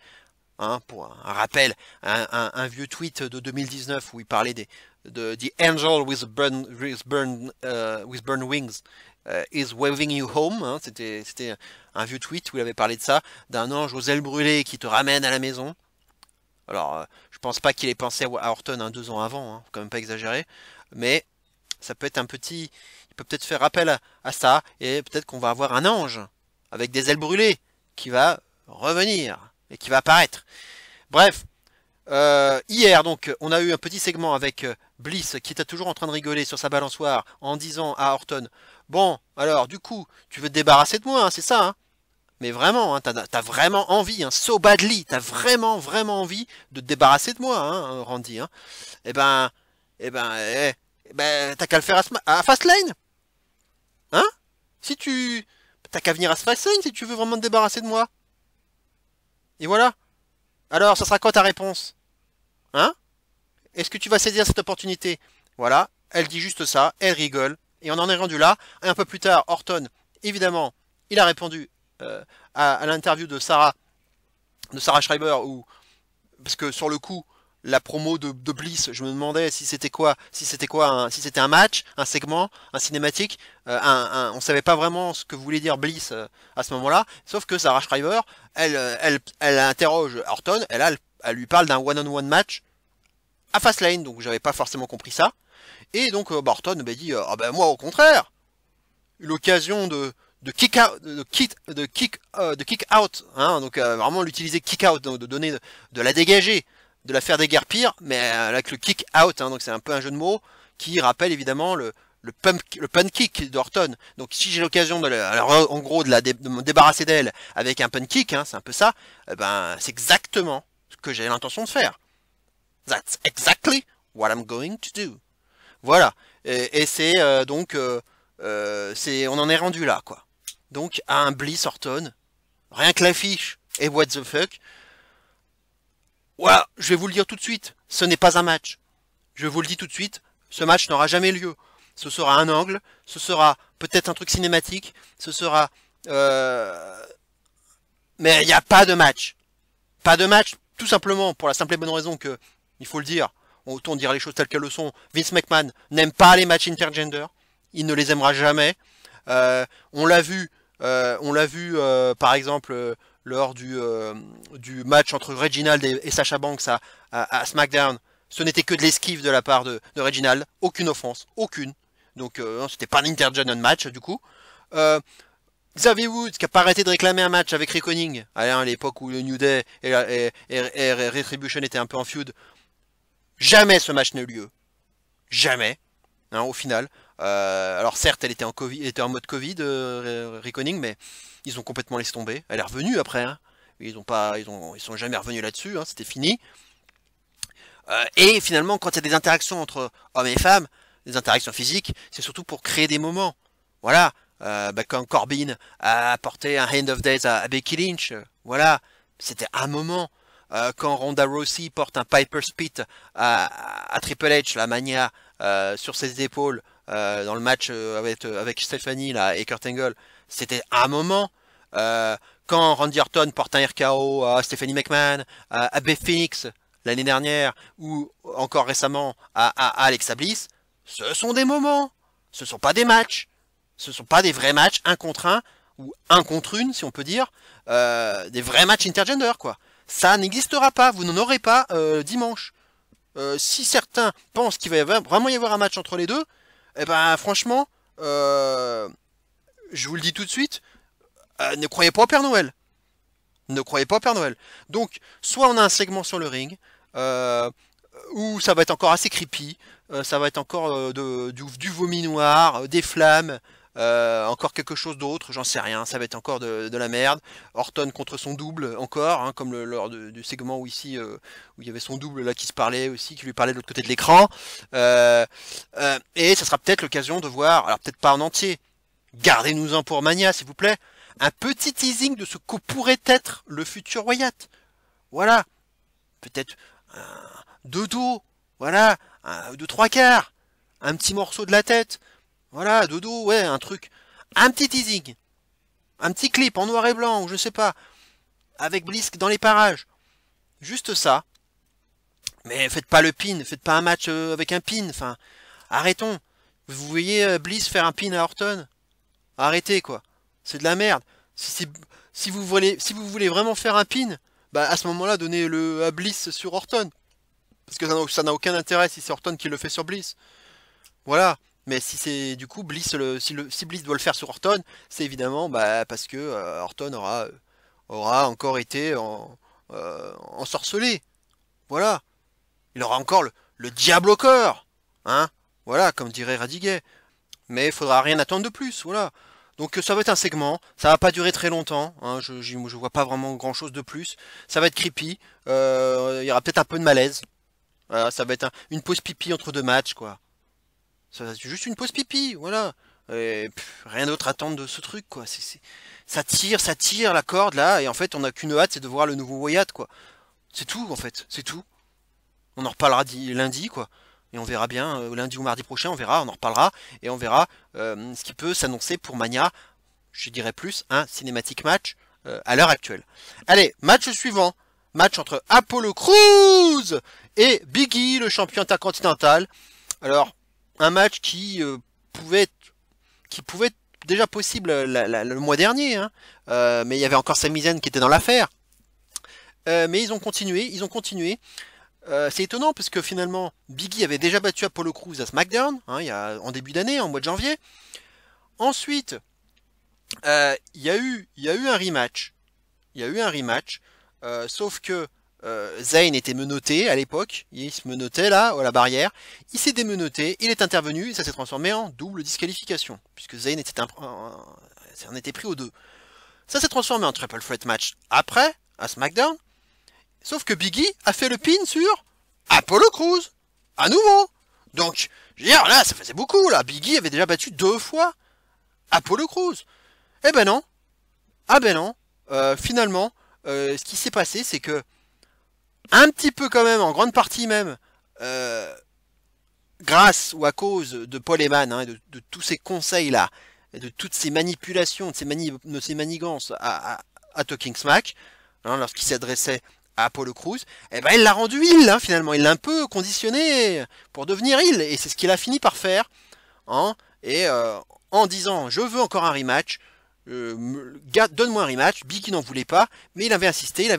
Hein, pour un rappel, un vieux tweet de 2019 où il parlait de The Angel with burn wings is waving you home. Hein, c'était un vieux tweet où il avait parlé de ça, d'un ange aux ailes brûlées qui te ramène à la maison. Alors, je pense pas qu'il ait pensé à Orton 2 ans avant, hein, faut quand même pas exagérer, mais ça peut être il peut peut-être faire rappel à ça, et peut-être qu'on va avoir un ange avec des ailes brûlées qui va revenir et qui va apparaître. Bref, hier donc on a eu un petit segment avec Bliss qui était toujours en train de rigoler sur sa balançoire en disant à Orton: bon, alors du coup, tu veux te débarrasser de moi, hein, c'est ça, hein? Mais vraiment, hein, t'as vraiment envie, hein, so badly, t'as vraiment envie de te débarrasser de moi, hein, Randy, hein. Eh ben, t'as qu'à le faire à Fastlane, hein? T'as qu'à venir à Fastlane si tu veux vraiment te débarrasser de moi. Et voilà. Alors, ça sera quoi ta réponse? Hein? Est-ce que tu vas saisir cette opportunité? Voilà, elle dit juste ça, elle rigole, et on en est rendu là. Et un peu plus tard, Orton, évidemment, il a répondu à l'interview de Sarah Schreiber, parce que sur le coup, la promo de Bliss, je me demandais si c'était un match, un segment, un cinématique, on savait pas vraiment ce que voulait dire Bliss à ce moment-là, sauf que Sarah Schreiber, elle interroge Orton, elle lui parle d'un one-on-one match à Fastlane, donc j'avais pas forcément compris ça, et donc Orton dit moi au contraire, l'occasion de kick out, hein, donc vraiment l'utiliser kick out, de donner, de la dégager, de la faire déguerpir, mais avec le kick out, hein, donc c'est un peu un jeu de mots qui rappelle évidemment le punt kick d'Orton. Donc si j'ai l'occasion en gros de me débarrasser d'elle avec un punt kick, hein, c'est un peu ça, ben c'est exactement ce que j'ai l'intention de faire. That's exactly what I'm going to do. Voilà. Et c'est on en est rendu là, quoi. Donc à un Bliss Orton, rien que l'affiche et what the fuck. Voilà, je vais vous le dire tout de suite, ce n'est pas un match. Je vous le dis tout de suite, ce match n'aura jamais lieu. Ce sera un angle, ce sera peut-être un truc cinématique, ce sera... Mais il n'y a pas de match. Pas de match, tout simplement, pour la simple et bonne raison que, il faut le dire, autant dire les choses telles qu'elles le sont, Vince McMahon n'aime pas les matchs intergender, il ne les aimera jamais. On l'a vu, par exemple, lors du match entre Reginald et Sasha Banks à SmackDown. Ce n'était que de l'esquive de la part de Reginald, aucune offense, aucune. Donc c'était pas un intergender match du coup. Xavier Woods qui a pas arrêté de réclamer un match avec Reckoning à l'époque où le New Day et Retribution étaient un peu en feud. Jamais ce match n'a eu lieu. Jamais. Hein, au final. Alors certes, elle était en mode Covid, Reckoning, mais ils ont complètement laissé tomber. Elle est revenue après. Hein. Ils sont jamais revenus là-dessus. Hein, c'était fini. Et finalement, quand il y a des interactions entre hommes et femmes, des interactions physiques, c'est surtout pour créer des moments. Voilà. Quand Corbin a apporté un Hand of Days à Becky Lynch, voilà, c'était un moment. Quand Ronda Rousey porte un Piper Spit à Triple H, la Mania, sur ses épaules, dans le match avec Stephanie là, et Kurt Angle, c'était un moment. Quand Randy Orton porte un RKO à Stephanie McMahon, à Beth Phoenix l'année dernière, ou encore récemment à Alexa Bliss, ce sont des moments, ce ne sont pas des matchs. Ce ne sont pas des vrais matchs 1 contre 1 ou 1 contre 1 si on peut dire, des vrais matchs intergender quoi. Ça n'existera pas, vous n'en aurez pas dimanche. Si certains pensent qu'il va vraiment y avoir un match entre les deux, eh ben franchement, je vous le dis tout de suite, ne croyez pas au Père Noël. Ne croyez pas au Père Noël. Donc, soit on a un segment sur le ring, où ça va être encore assez creepy, ça va être encore du vomi noir, des flammes, encore quelque chose d'autre, j'en sais rien, ça va être encore de la merde. Orton contre son double encore, hein, comme lors du segment où ici où il y avait son double là qui se parlait aussi, qui lui parlait de l'autre côté de l'écran. Et ça sera peut-être l'occasion de voir, alors peut-être pas en entier, gardez-nous-en pour Mania s'il vous plaît, un petit teasing de ce que pourrait être le futur Wyatt. Voilà, peut-être deux dos, voilà, deux trois quarts, un petit morceau de la tête. Voilà, dodo, ouais, un truc. Un petit teasing. Un petit clip en noir et blanc, ou je sais pas. Avec Bliss dans les parages. Juste ça. Mais faites pas le pin, faites pas un match avec un pin. Enfin, arrêtons. Vous voyez Bliss faire un pin à Orton? Arrêtez, quoi. C'est de la merde. Si vous voulez vraiment faire un pin, bah à ce moment-là, donnez-le à Bliss sur Orton. Parce que ça n'a aucun intérêt si c'est Orton qui le fait sur Bliss. Voilà. Mais si c'est du coup Bliss, si Bliss doit le faire sur Orton, c'est évidemment parce que Orton aura encore été ensorcelé. Voilà. Il aura encore le diable au corps. Hein. Voilà, comme dirait Radiguet. Mais il faudra rien attendre de plus. Voilà. Donc ça va être un segment. Ça va pas durer très longtemps. Hein, je vois pas vraiment grand chose de plus. Ça va être creepy. Il y aura peut-être un peu de malaise. Voilà, ça va être une pause pipi entre deux matchs, quoi. C'est juste une pause pipi, voilà. Et, rien d'autre à attendre de ce truc, quoi. Ça tire la corde, là, et en fait, on n'a qu'une hâte, c'est de voir le nouveau Wyatt, quoi. C'est tout, en fait, c'est tout. On en reparlera lundi, quoi. Et on verra bien, lundi ou mardi prochain, on en reparlera, et on verra ce qui peut s'annoncer pour Mania, je dirais plus, un cinématique match à l'heure actuelle. Allez, match suivant. Match entre Apollo Crews et Big E, le champion intercontinental. Alors, un match qui pouvait être déjà possible le mois dernier, hein. Mais il y avait encore Sami Zayn qui était dans l'affaire. Mais ils ont continué. C'est étonnant parce que finalement, Big E avait déjà battu Apollo Crews à SmackDown, hein, en début d'année, en mois de janvier. Ensuite, il y a eu un rematch. Sauf que Zayn était menotté à l'époque, il se menottait là, à la barrière, il s'est démenotté, il est intervenu, et ça s'est transformé en double disqualification, puisque Zayn en était pris aux deux. Ça s'est transformé en triple threat match après, à SmackDown, sauf que Big E a fait le pin sur Apollo Crews, à nouveau. Donc, je veux dire, là, ça faisait beaucoup, là, Big E avait déjà battu 2 fois Apollo Crews. Eh ben non, ah ben non, finalement, ce qui s'est passé, c'est que un petit peu quand même, en grande partie même, grâce ou à cause de Paul Heyman, hein, de tous ces conseils-là, et de toutes ces manipulations, de ces manigances à Talking Smack, hein, lorsqu'il s'adressait à Apollo Crews, eh ben il l'a rendu heel, hein, finalement, il l'a un peu conditionné pour devenir heel, et c'est ce qu'il a fini par faire, hein, et en disant, je veux encore un rematch, donne-moi un rematch, Big E n'en voulait pas, mais il avait insisté,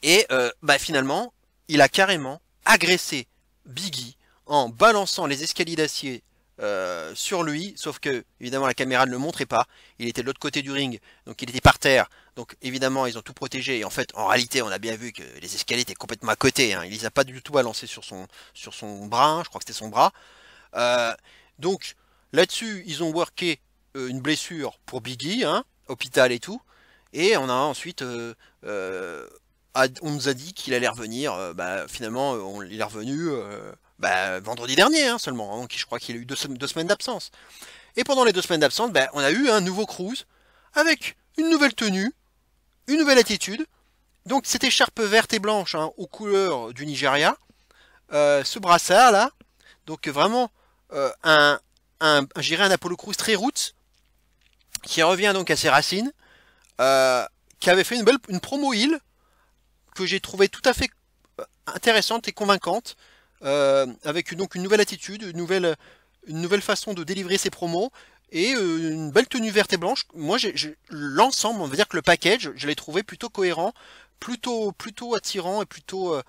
et finalement, il a carrément agressé Big E en balançant les escaliers d'acier sur lui, sauf que évidemment la caméra ne le montrait pas, il était de l'autre côté du ring, donc il était par terre, donc évidemment ils ont tout protégé, et en fait en réalité on a bien vu que les escaliers étaient complètement à côté, hein. Il les a pas du tout balancés sur son bras, hein, je crois que c'était son bras, donc là-dessus ils ont worké une blessure pour Big E, hein, hôpital et tout, et on a ensuite on nous a dit qu'il allait revenir, finalement il est revenu vendredi dernier, hein, seulement, hein, donc je crois qu'il a eu 2 semaines d'absence. Et pendant les 2 semaines d'absence, on a eu un nouveau cruise avec une nouvelle tenue, une nouvelle attitude. Donc cette écharpe verte et blanche, hein, aux couleurs du Nigeria, ce brassard là, donc vraiment un Apollo Crews très roots, qui revient donc à ses racines, qui avait fait une promo heel que j'ai trouvé tout à fait intéressante et convaincante, avec donc une nouvelle attitude, une nouvelle façon de délivrer ses promos, et une belle tenue verte et blanche. Moi, l'ensemble, on va dire que le package, je l'ai trouvé plutôt cohérent, plutôt attirant et plutôt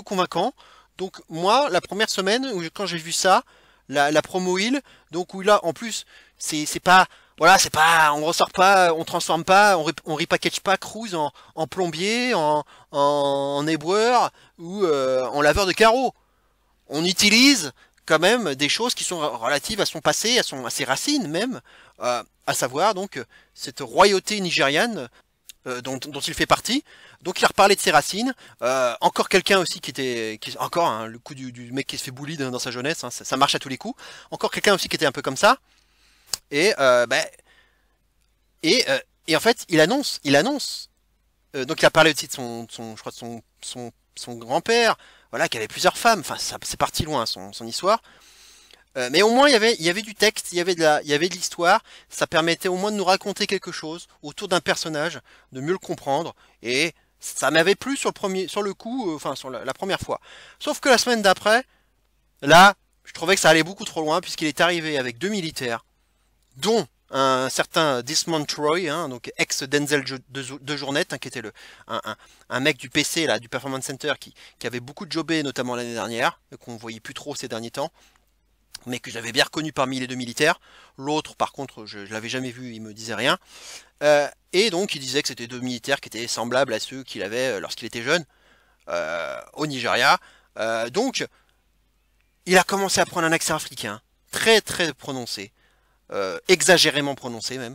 convaincant. Donc moi, la première semaine, quand j'ai vu ça, la promo heel, donc où là, en plus, c'est pas... Voilà, c'est pas, on ressort pas, on transforme pas, on repackage pas Crews en plombier, en éboueur ou en laveur de carreaux. On utilise quand même des choses qui sont relatives à son passé, à ses racines même, à savoir donc cette royauté nigériane dont il fait partie. Donc il a reparlé de ses racines. Encore quelqu'un aussi encore hein, le coup du mec qui se fait bully dans sa jeunesse, hein, ça marche à tous les coups. Encore quelqu'un aussi qui était un peu comme ça. Et en fait, il annonce. Donc il a parlé aussi de je crois de son grand-père, voilà, qui avait plusieurs femmes. Enfin, c'est parti loin son histoire. Mais au moins il y avait du texte, il y avait de l'histoire. Ça permettait au moins de nous raconter quelque chose autour d'un personnage, de mieux le comprendre. Et ça m'avait plu sur le coup, enfin sur la première fois. Sauf que la semaine d'après, là, je trouvais que ça allait beaucoup trop loin puisqu'il est arrivé avec 2 militaires, dont un certain Desmond Troy, hein, donc ex-Denzel de Journette, hein, qui était un mec du PC, là, du Performance Center, qui avait beaucoup de jobé, notamment l'année dernière, qu'on voyait plus trop ces derniers temps, mais que j'avais bien reconnu parmi les 2 militaires. L'autre, par contre, je l'avais jamais vu, il me disait rien. Et donc, il disait que c'était 2 militaires qui étaient semblables à ceux qu'il avait lorsqu'il était jeune, au Nigeria. Donc, il a commencé à prendre un accent africain, très très prononcé. Exagérément prononcé même.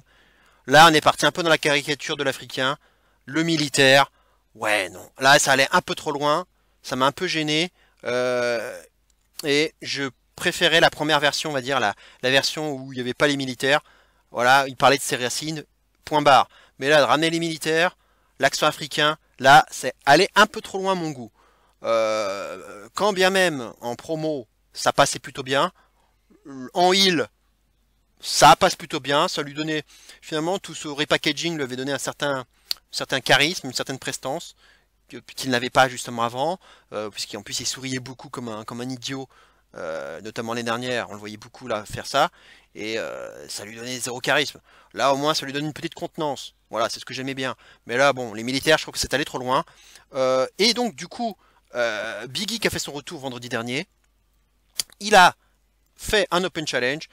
Là, on est parti un peu dans la caricature de l'Africain. Le militaire, ouais, non. Là, ça allait un peu trop loin. Ça m'a un peu gêné. Et je préférais la première version, on va dire, la version où il n'y avait pas les militaires. Voilà, il parlait de ses racines, point barre. Mais là, de ramener les militaires, l'accent africain, là, c'est aller un peu trop loin à mon goût. Quand bien même, en promo, ça passait plutôt bien. En heel, ça passe plutôt bien, ça lui donnait, finalement, tout ce repackaging lui avait donné un certain charisme, une certaine prestance, qu'il n'avait pas justement avant, puisqu'en plus il souriait beaucoup comme un idiot, notamment l'année dernière, on le voyait beaucoup là faire ça, et ça lui donnait 0 charisme. Là au moins ça lui donne une petite contenance, voilà, c'est ce que j'aimais bien. Mais là bon, les militaires, je trouve que c'est allé trop loin. Et donc du coup, Big E qui a fait son retour vendredi dernier, il a fait un Open Challenge.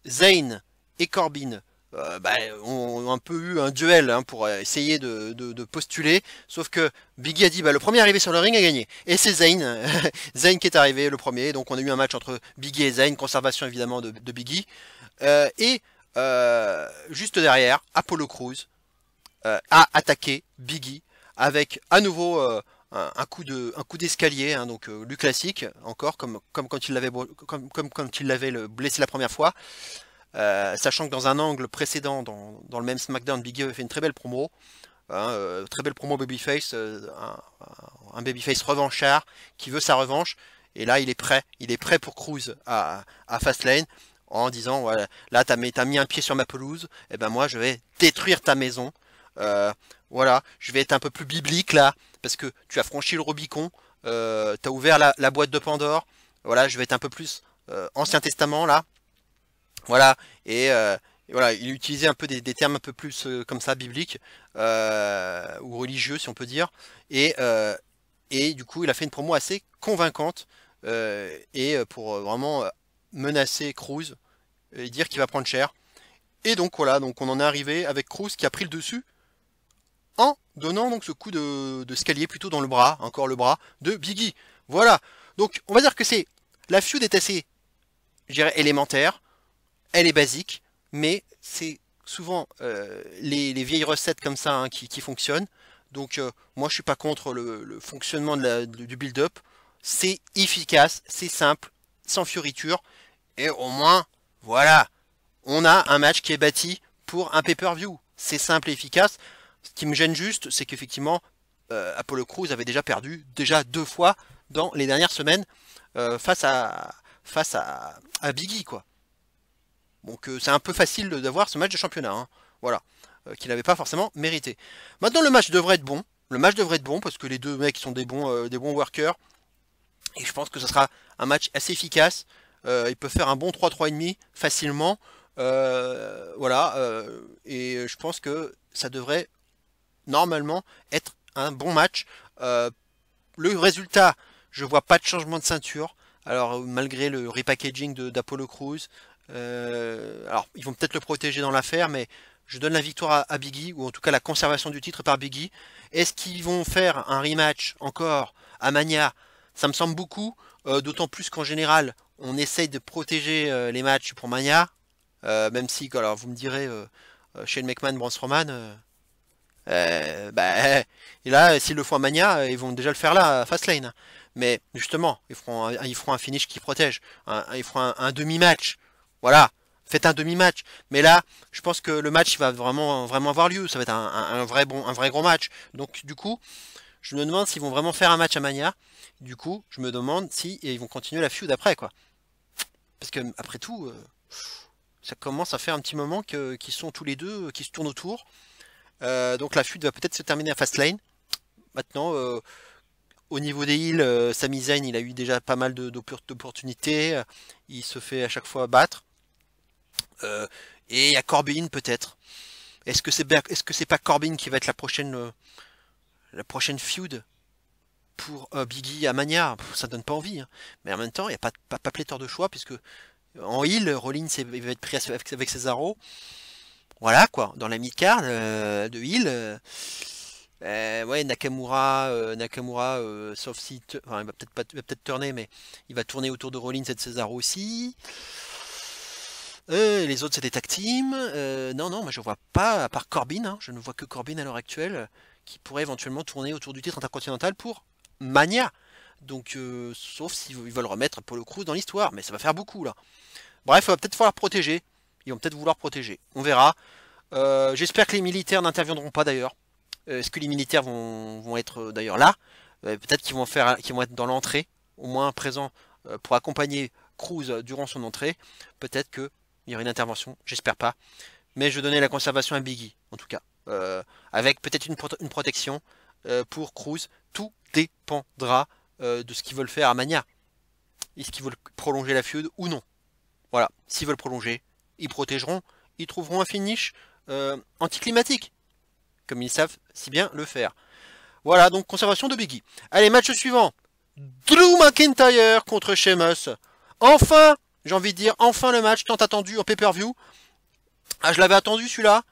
Zayn et Corbin ont un peu eu un duel hein, pour essayer de postuler, sauf que Biggie a dit le premier arrivé sur le ring a gagné. Et c'est Zayn, Zayn qui est arrivé le premier, donc on a eu un match entre Biggie et Zayn, conservation évidemment de Biggie. Juste derrière, Apollo Crews a attaqué Biggie avec à nouveau un coup d'escalier, hein, donc du classique, encore comme quand il l'avait blessé la première fois. Sachant que dans un angle précédent, dans le même SmackDown, Biggie avait fait une très belle promo, hein, très belle promo babyface, un babyface revanchard qui veut sa revanche. Et là, il est prêt pour Crews à Fastlane en disant voilà, là t'as mis un pied sur ma pelouse, et ben moi je vais détruire ta maison. Voilà, je vais être un peu plus biblique là, parce que tu as franchi le Rubicon, t'as ouvert la boîte de Pandore. Voilà, je vais être un peu plus Ancien Testament là. Voilà, et voilà, il utilisait un peu des termes un peu plus comme ça, bibliques, ou religieux si on peut dire, et du coup il a fait une promo assez convaincante, pour vraiment menacer Crews, et dire qu'il va prendre cher. Et donc voilà, donc on en est arrivé avec Crews qui a pris le dessus, en donnant donc ce coup de scalier plutôt dans le bras, encore le bras, de Biggie. Voilà, donc on va dire que la feud est assez, je dirais, élémentaire. Elle est basique, mais c'est souvent les vieilles recettes comme ça hein, qui fonctionnent. Donc moi je suis pas contre le fonctionnement du build-up. C'est efficace, c'est simple, sans fioriture. Et au moins, voilà, on a un match qui est bâti pour un pay-per-view. C'est simple et efficace. Ce qui me gêne juste, c'est qu'effectivement, Apollo Crews avait déjà perdu 2 fois dans les dernières semaines face à Biggie, quoi. Donc c'est un peu facile d'avoir ce match de championnat, hein. Voilà, qu'il n'avait pas forcément mérité. Maintenant le match devrait être bon. Le match devrait être bon parce que les deux mecs sont des bons workers. Et je pense que ce sera un match assez efficace. Ils peuvent faire un bon 3-3,5 facilement. Voilà, et je pense que ça devrait normalement être un bon match. Le résultat, je vois pas de changement de ceinture. Alors malgré le repackaging d'Apollo Crews, alors ils vont peut-être le protéger dans l'affaire, mais je donne la victoire à Biggie, ou en tout cas la conservation du titre par Biggie. Est-ce qu'ils vont faire un rematch encore à Mania? Ça me semble beaucoup, d'autant plus qu'en général on essaye de protéger les matchs pour Mania, même si, alors vous me direz, Shane McMahon, Braun Strowman, et là, s'ils le font à Mania, ils vont déjà le faire là, à Fastlane. Mais justement, ils feront un finish qui protège. Ils feront un demi-match. Voilà, faites un demi-match. Mais là, je pense que le match il va vraiment avoir lieu. Ça va être un vrai gros match. Donc du coup, je me demande s'ils vont vraiment faire un match à Mania. Du coup, je me demande si ils vont continuer la feud après, quoi. Parce que après tout, ça commence à faire un petit moment qu'ils sont tous les deux, qui se tournent autour. Donc la feud va peut-être se terminer à Fastlane. Maintenant, au niveau des heals, Sami Zayn, il a eu déjà pas mal d'opportunités. Il se fait à chaque fois battre. Et il y a Corbin peut-être. Est-ce que c'est pas Corbin qui va être la prochaine feud pour Biggie à Mania? Ça donne pas envie. Hein. Mais en même temps, il n'y a pas pléthore de choix puisque en heal, Rollins il va être pris avec Cesaro. Voilà quoi, dans la mid-card de heal. Ouais, Nakamura, sauf si, enfin, il va peut-être tourner, mais il va tourner autour de Rollins et de Cesaro aussi. Les autres c'est des tag teams. Non, moi je vois pas, à part Corbin, hein, je ne vois que Corbin à l'heure actuelle, qui pourrait éventuellement tourner autour du titre intercontinental pour Mania. Donc, sauf s'ils veulent remettre Apollo Crews dans l'histoire, mais ça va faire beaucoup là. Bref, il va peut-être falloir protéger. Ils vont peut-être vouloir protéger. On verra. J'espère que les militaires n'interviendront pas d'ailleurs. Est-ce que les militaires vont être d'ailleurs là? Peut-être qu'ils vont être dans l'entrée, au moins présents pour accompagner Crews durant son entrée. Peut-être qu'il y aura une intervention, j'espère pas. Mais je donnais la conservation à Biggie, en tout cas. Avec peut-être une protection pour Crews. Tout dépendra de ce qu'ils veulent faire à Mania. Est-ce qu'ils veulent prolonger la feud ou non? Voilà, s'ils veulent prolonger, ils protégeront, ils trouveront un finish anticlimatique, comme ils savent si bien le faire. Voilà, donc conservation de Biggie. Allez, match suivant. Drew McIntyre contre Sheamus. Enfin, j'ai envie de dire, enfin le match tant attendu en pay-per-view. Ah, je l'avais attendu celui-là.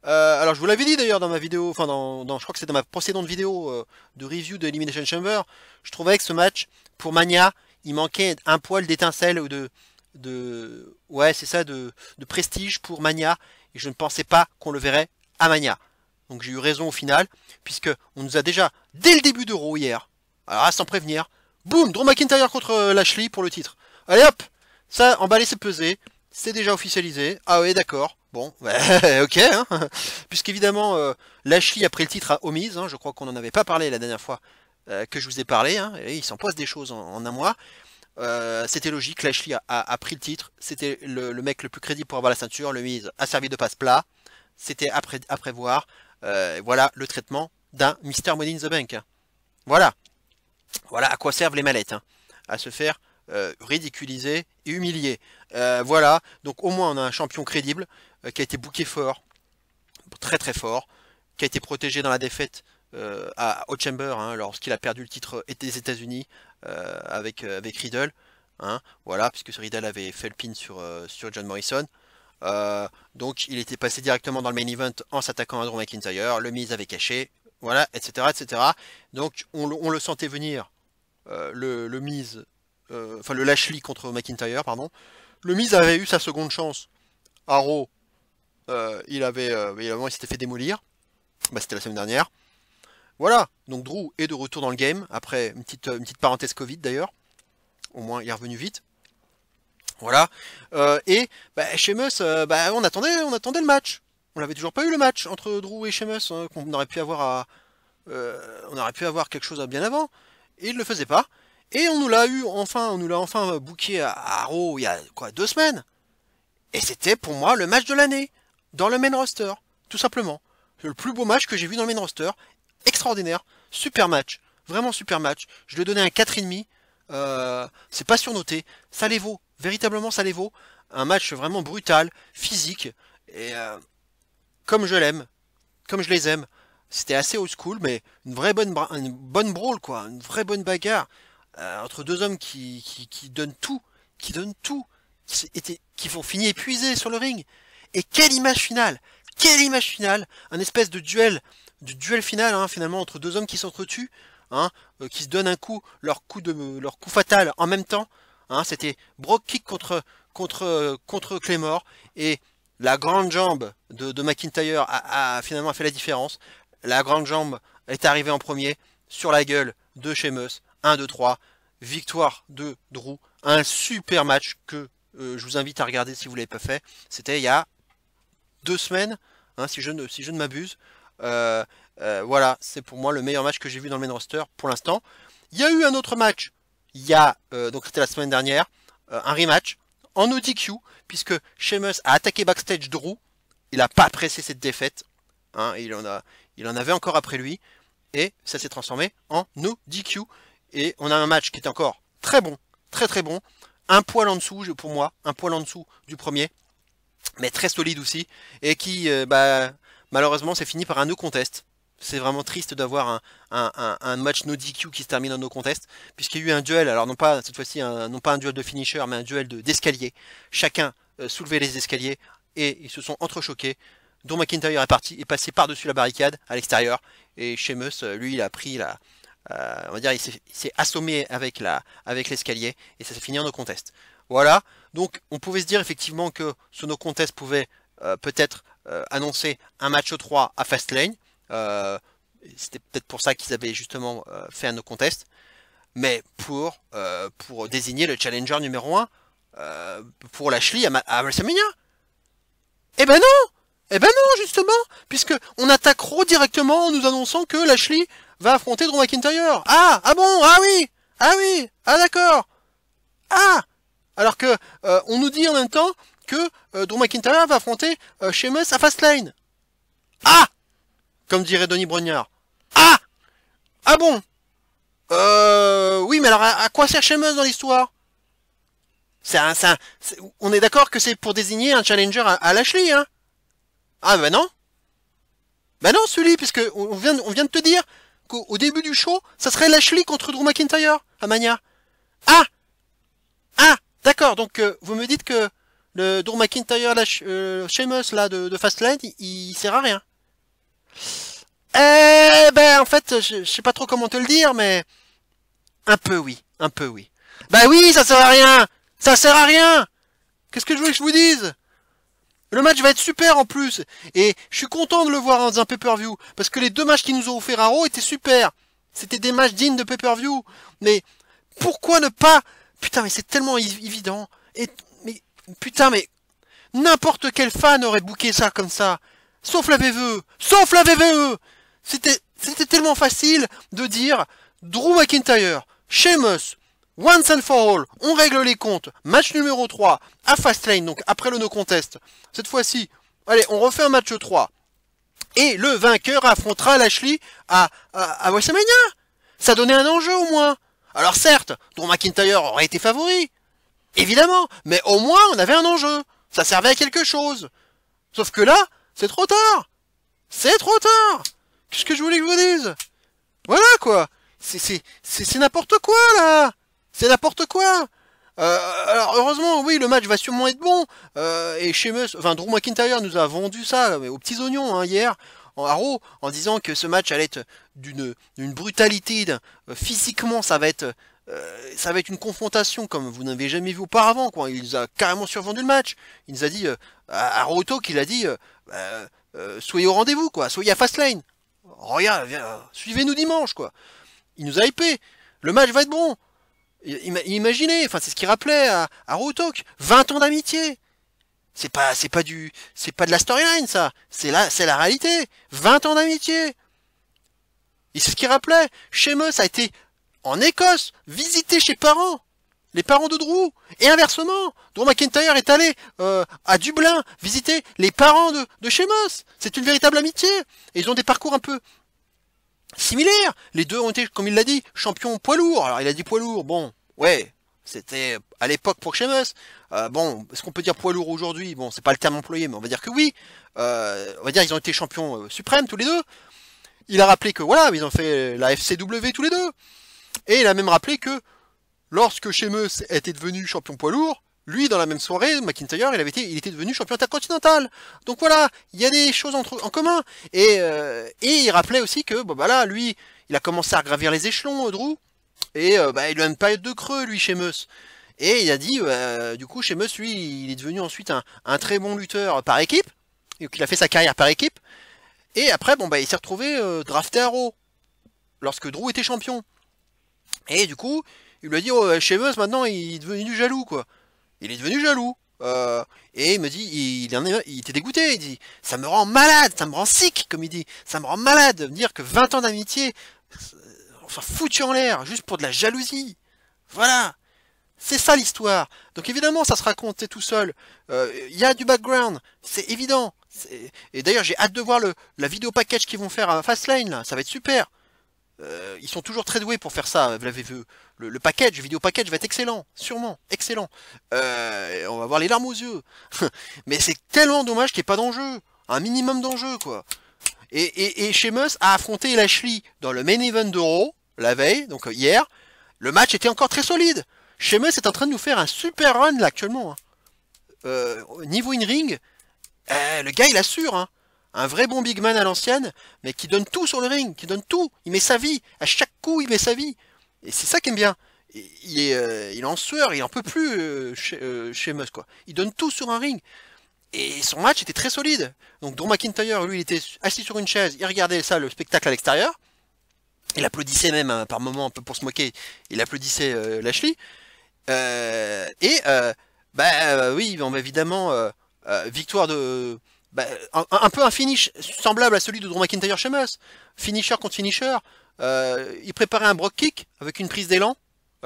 Alors je vous l'avais dit d'ailleurs dans ma vidéo, enfin je crois que c'est dans ma précédente vidéo de review de Elimination Chamber. Je trouvais que ce match, pour Mania, il manquait un poil d'étincelle ou ouais c'est ça, de prestige pour Mania. Et je ne pensais pas qu'on le verrait à Mania. Donc j'ai eu raison au final, puisque on nous a déjà, dès le début de Raw hier, alors sans prévenir, boum, Drew McIntyre contre Lashley pour le titre. Allez hop, ça, emballé c'est pesé, c'est déjà officialisé. Ah oui d'accord, bon, bah, ok, hein. Puisqu'évidemment Lashley a pris le titre à Omiz, hein, je crois qu'on n'en avait pas parlé la dernière fois que je vous ai parlé, hein, et il s'en passe des choses en un mois. C'était logique, Lashley a pris le titre, c'était le mec le plus crédible pour avoir la ceinture, le Miz a servi de passe-plat, c'était à prévoir. Voilà le traitement d'un Mr. Money in the Bank. Voilà. Voilà à quoi servent les mallettes. Hein. À se faire ridiculiser et humilier. Voilà. Donc au moins on a un champion crédible qui a été booké fort. Très très fort. Qui a été protégé dans la défaite au Chamber hein, lorsqu'il a perdu le titre des États-Unis avec Riddle. Hein, voilà, puisque ce Riddle avait fait le pin sur John Morrison. Donc il était passé directement dans le main event en s'attaquant à Drew McIntyre, le Miz avait caché, voilà, etc. etc. Donc on le sentait venir, le Miz, enfin le Lashley contre McIntyre, pardon. Le Miz avait eu sa seconde chance à Raw, il s'était fait démolir, bah, c'était la semaine dernière. Voilà, donc Drew est de retour dans le game, après une petite parenthèse Covid d'ailleurs, au moins il est revenu vite. Voilà. Et bah, Sheamus, bah, on attendait le match. On n'avait toujours pas eu le match entre Drew et Sheamus, hein, qu'on aurait pu avoir on aurait pu avoir quelque chose bien avant. Et il ne le faisait pas. Et on nous l'a enfin booké à Raw il y a quoi 2 semaines. Et c'était pour moi le match de l'année dans le main roster, tout simplement. C'est le plus beau match que j'ai vu dans le main roster. Extraordinaire, super match, vraiment super match. Je lui ai donné un 4,5. C'est pas surnoté, ça les vaut, véritablement ça les vaut. Un match vraiment brutal, physique, et comme je l'aime, comme je les aime. C'était assez old school, mais une bonne brawl quoi, une vraie bonne bagarre entre deux hommes qui donnent tout, qui vont finir épuisés sur le ring. Et quelle image finale, un espèce de duel final hein, finalement entre deux hommes qui s'entretuent. Hein, qui se donnent un coup, leur coup fatal en même temps. Hein, c'était Brock Kick contre Claymore et la grande jambe de McIntyre a finalement fait la différence. La grande jambe est arrivée en premier sur la gueule de Sheamus. 1, 2, 3. Victoire de Drew. Un super match que je vous invite à regarder si vous ne l'avez pas fait. C'était il y a 2 semaines, hein, si je ne m'abuse. Voilà, c'est pour moi le meilleur match que j'ai vu dans le main roster pour l'instant. Il y a eu un autre match, donc c'était la semaine dernière, un rematch en ODQ, puisque Sheamus a attaqué backstage Drew, il n'a pas apprécié cette défaite, hein, il en avait encore après lui, et ça s'est transformé en ODQ, et on a un match qui est encore très bon, très très bon, un poil en dessous pour moi, un poil en dessous du premier, mais très solide aussi, et qui, malheureusement, c'est fini par un no contest. C'est vraiment triste d'avoir un match no DQ qui se termine en no contest, puisqu'il y a eu un duel, alors non pas cette fois-ci, non pas un duel de finisher, mais un duel d'escalier. Chacun soulevait les escaliers et ils se sont entrechoqués. Drew McIntyre est passé par-dessus la barricade à l'extérieur, et Sheamus, lui, il a pris on va dire, il s'est assommé avec l'escalier et ça s'est fini en no contest. Voilà, donc on pouvait se dire effectivement que ce no contest pouvait peut-être annoncer un match 3 à Fastlane. C'était peut-être pour ça qu'ils avaient justement fait un no contest. Mais pour désigner le challenger numéro 1 pour Lashley à WrestleMania. Eh ben non, justement, puisque on attaque Raw directement en nous annonçant que Lashley va affronter Drew McIntyre. Ah bon, ah oui, ah d'accord. Ah, alors que on nous dit en même temps que Drew McIntyre va affronter Sheamus à Fastlane. Ah, comme dirait Denis Brognard. Ah bon. Oui, mais alors à quoi sert Sheamus dans l'histoire? On est d'accord que c'est pour désigner un challenger à Lashley, hein? Ah bah non. Bah non, Sully, puisque on vient de te dire qu'au début du show, ça serait Lashley contre Drew McIntyre à Mania. Ah, d'accord, donc vous me dites que Le Drew McIntyre, Sheamus là de Fastlane, il sert à rien. Eh ben en fait, je sais pas trop comment te le dire, mais un peu oui, un peu oui. Bah oui, ça sert à rien, ça sert à rien. Qu'est-ce que je voulais que je vous dise? Le match va être super en plus, et je suis content de le voir dans un pay-per-view, parce que les deux matchs qu'ils nous ont offert à Raw étaient super. C'était des matchs dignes de pay-per-view, mais pourquoi ne pas... Putain, mais c'est tellement évident. Mais putain, mais n'importe quel fan aurait booké ça comme ça, sauf la VVE, sauf la VVE. C'était tellement facile de dire Drew McIntyre, Sheamus, once and for all, on règle les comptes, match numéro 3, à Fastlane, donc après le no contest. Cette fois-ci, allez, on refait un match 3. Et le vainqueur affrontera Lashley à WrestleMania. Ça donnait un enjeu au moins. Alors certes, Drew McIntyre aurait été favori, évidemment, mais au moins on avait un enjeu. Ça servait à quelque chose. Sauf que là, c'est trop tard. C'est trop tard. Qu'est-ce que je voulais que je vous dise? Voilà quoi. C'est n'importe quoi là. C'est n'importe quoi. Alors heureusement, oui, le match va sûrement être bon. Et Sheamus, enfin Drew McIntyre nous a vendu ça aux petits oignons hein, hier en Raw en disant que ce match allait être d'une brutalité, physiquement ça va être une confrontation comme vous n'avez jamais vu auparavant quoi. Il nous a carrément survendu le match. Il nous a dit à Raw Talk, il a dit soyez au rendez-vous quoi, soyez à Fastlane. Regarde, suivez-nous dimanche quoi. Il nous a hypé. Le match va être bon. Imaginez, enfin c'est ce qu'il rappelait à Raw Talk, 20 ans d'amitié. C'est pas de la storyline ça, c'est la réalité. 20 ans d'amitié. Et c'est ce qu'il rappelait. Sheamus a été en Écosse, visité chez parents, les parents de Drew, et inversement, Drew McIntyre est allé à Dublin visiter les parents de Sheamus. C'est une véritable amitié. Et ils ont des parcours un peu similaires. Les deux ont été, comme il l'a dit, champions poids lourds. Alors il a dit poids lourd, bon, ouais, c'était à l'époque pour Sheamus. Bon, est-ce qu'on peut dire poids lourd aujourd'hui? Bon, c'est pas le terme employé, mais on va dire que oui. On va dire qu'ils ont été champions suprêmes tous les deux. Il a rappelé que voilà, ils ont fait la FCW tous les deux. Et il a même rappelé que lorsque Sheamus était devenu champion poids lourd, lui, dans la même soirée, McIntyre, il était devenu champion intercontinental. Donc voilà, il y a des choses en commun. Et il rappelait aussi que, bon, bah là, lui, il a commencé à gravir les échelons, Drew. Et bah, il a une période de creux, lui, Sheamus. Et il a dit, du coup, Sheamus, lui, il est devenu ensuite un très bon lutteur par équipe. Donc il a fait sa carrière par équipe. Et après, bon, bah, il s'est retrouvé drafté à Raw. Lorsque Drew était champion. Et du coup, il lui a dit, oh, Sheamus, maintenant, il est devenu jaloux, quoi. Il est devenu jaloux. Et il me dit, il était dégoûté. Il dit, ça me rend malade, ça me rend sick, comme il dit. Ça me rend malade de me dire que 20 ans d'amitié, enfin, foutu en l'air, juste pour de la jalousie. Voilà. C'est ça l'histoire. Donc évidemment, ça se raconte tout seul. Il y a du background, c'est évident. Et d'ailleurs, j'ai hâte de voir la vidéo package qu'ils vont faire à Fastlane, là. Ça va être super. Ils sont toujours très doués pour faire ça, vous l'avez vu. Le package, le vidéo package va être excellent, sûrement, excellent. On va avoir les larmes aux yeux. Mais c'est tellement dommage qu'il n'y ait pas d'enjeu. Un minimum d'enjeu, quoi. Et Sheamus a affronté Lashley dans le main event de Raw, la veille, donc hier. Le match était encore très solide. Sheamus est en train de nous faire un super run, là, actuellement. Hein. Niveau in-ring, le gars, il assure, hein. Un vrai bon big man à l'ancienne, mais qui donne tout sur le ring, qui donne tout. Il met sa vie. À chaque coup, il met sa vie. Et c'est ça qu'il aime bien. Il est en sueur, il en peut plus Sheamus, quoi. Il donne tout sur un ring. Et son match était très solide. Donc Drew McIntyre, lui, il était assis sur une chaise, il regardait ça, le spectacle à l'extérieur. Il applaudissait même hein, par moments, un peu pour se moquer. Il applaudissait Lashley. Oui, bon, évidemment, victoire de... un peu un finish semblable à celui de Drew McIntyre Sheamus. Finisher contre finisher. Il préparait un Brock Kick avec une prise d'élan.